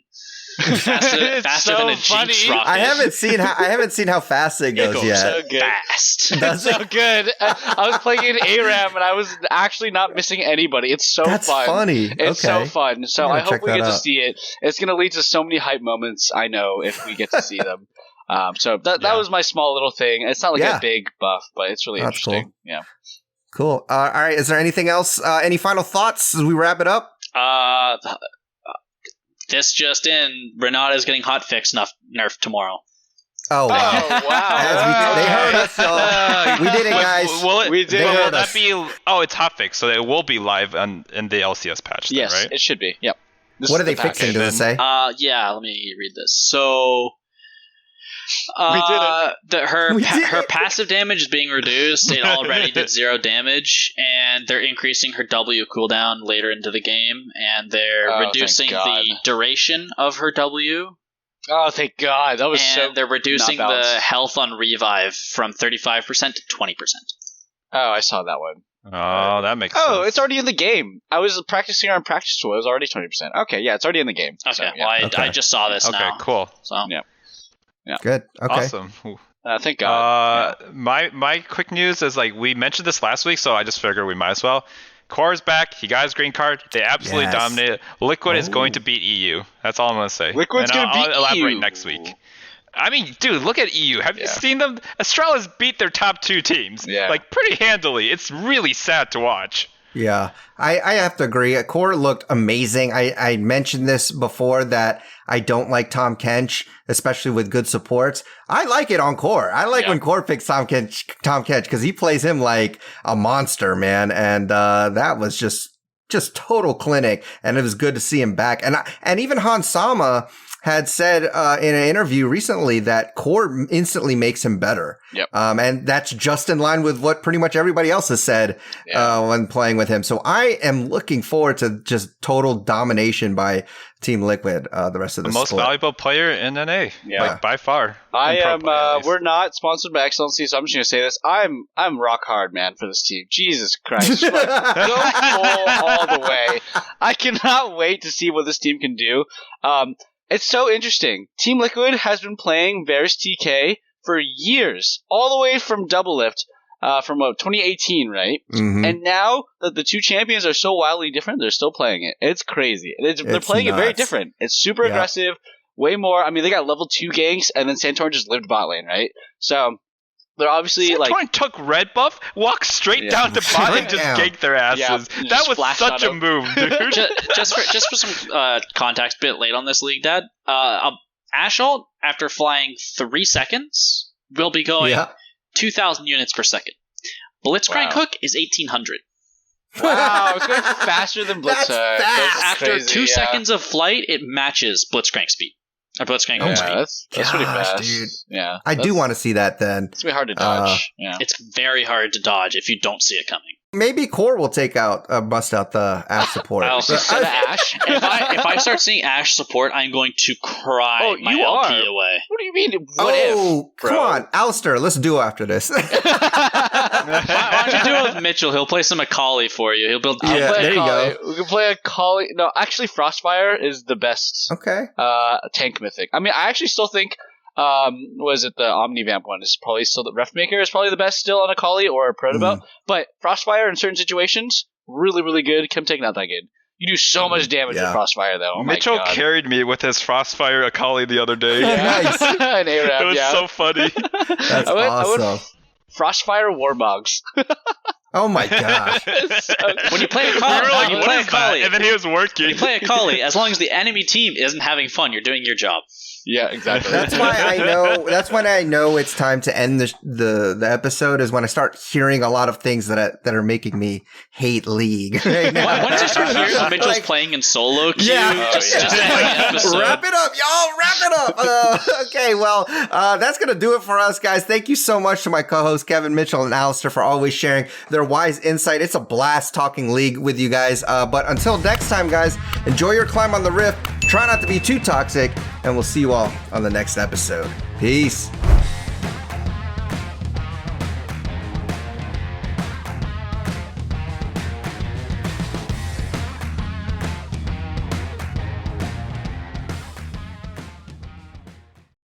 Faster than a Jinx rocket. I haven't seen how fast it goes yet. So good. Fast. It's so good. I was playing in ARAM and I was actually not missing anybody. It's so That's fun. funny. It's so fun. So I hope we get to out. see it. It's going to lead to so many hype moments, I know, if we get to see them. So that was my small little thing. It's not like a big buff, but it's really interesting. Cool. Yeah. Cool. All right. Is there anything else? Any final thoughts as we wrap it up? This just in, Renata is getting hotfix nerfed tomorrow. Oh, wow. They heard us, y'all. We did it, guys. We did. Will that be? Oh, it's hotfix, so it will be live in the LCS patch. Yes, then, right? It should be. Yep. What are they fixing? Does it say? Yeah. Let me read this. So, we did it. Her passive damage is being reduced. It already did 0 damage, and they're increasing her W cooldown later into the game, and they're reducing the duration of her W. Oh, thank God. That was and they're reducing the health on revive from 35% to 20%. Oh, I saw that one. Oh, that makes sense. Oh, it's already in the game. I was practicing on practice tool. It was already 20%. Okay, yeah, it's already in the game. Okay, so, yeah. I just saw this now. Okay, cool. So yeah. Good. Okay. Awesome. Thank God. My quick news is we mentioned this last week, so I just figured we might as well. Core's back. He got his green card. They absolutely dominated. Liquid is going to beat EU. That's all I'm going to say. Liquid's going to beat EU. I'll elaborate next week. I mean, dude, look at EU. Have you seen them? Astralis beat their top 2 teams. Yeah. Pretty handily. It's really sad to watch. Yeah, I have to agree. Core looked amazing. I mentioned this before that I don't like Tom Kench, especially with good supports. I like it on Core. I like when Core picks Tom Kench because he plays him like a monster, man. And that was just total clinic. And it was good to see him back. And even Hans Sama had said in an interview recently that Core instantly makes him better. Yep. And that's just in line with what pretty much everybody else has said when playing with him. So I am looking forward to just total domination by Team Liquid the rest of the most valuable player in NA, by far. We're not sponsored by Excellency, so I'm just going to say this. I'm rock hard, man, for this team. Jesus Christ. Go full all the way. I cannot wait to see what this team can do. It's so interesting. Team Liquid has been playing Varus TK for years, all the way from Double Lift, from 2018, right? Mm-hmm. And now that the 2 champions are so wildly different, they're still playing it. It's crazy. They're playing it very different. It's super aggressive, way more. I mean, they got level 2 ganks, and then Santorin just lived bot lane, right? So they're obviously Santorin took red buff, walked straight down to bot and just ganked their asses. That was such a move, dude. just for some context, a bit late on this league, Dad. Ashalt, after flying 3 seconds, will be going 2,000 units per second. Blitzcrank Hook is 1,800. Wow, it's going faster than Blitzcrank. That's after 2 seconds of flight, it matches Blitzcrank speed. Or Blitzcrank Hook speed. That's pretty fast. Dude. Yeah, I do want to see that then. It's going to be hard to dodge. It's very hard to dodge if you don't see it coming. Maybe Core will bust out the Ash support. Instead of Ash, if I start seeing Ash support, I'm going to cry my LP away. What do you mean? Come on, Alistair, let's duo after this. Why don't you do it with Mitchell? He'll play some Akali for you. He'll build. There you go. We can play Akali. No, actually, Frostfire is the best. Okay. Tank mythic. I mean, I actually still think. Was it the Omnivamp one? Is probably still the Refmaker is probably the best still on Akali or a Protobelt. But Frostfire in certain situations, really, really good. Take not that good. You do so much damage with Frostfire though. Oh Mitchell carried me with his Frostfire Akali the other day. Nice. An ARAM, it was so funny. That's awesome. I went Frostfire Warmogs. Oh my gosh. When you play Akali, you play Akali, and then he was working. When you play Akali, as long as the enemy team isn't having fun, you're doing your job. Yeah, exactly. That's why I know. That's when I know it's time to end the episode. Is when I start hearing a lot of things that are making me hate League. Right now. Once you start hearing Mitchell's playing in solo queue, just wrap it up, y'all. Wrap it up. Okay, well, that's gonna do it for us, guys. Thank you so much to my co-hosts Kevin, Mitchell, and Alistair for always sharing their wise insight. It's a blast talking League with you guys. But until next time, guys, enjoy your climb on the Rift. Try not to be too toxic, and we'll see you all on the next episode. Peace.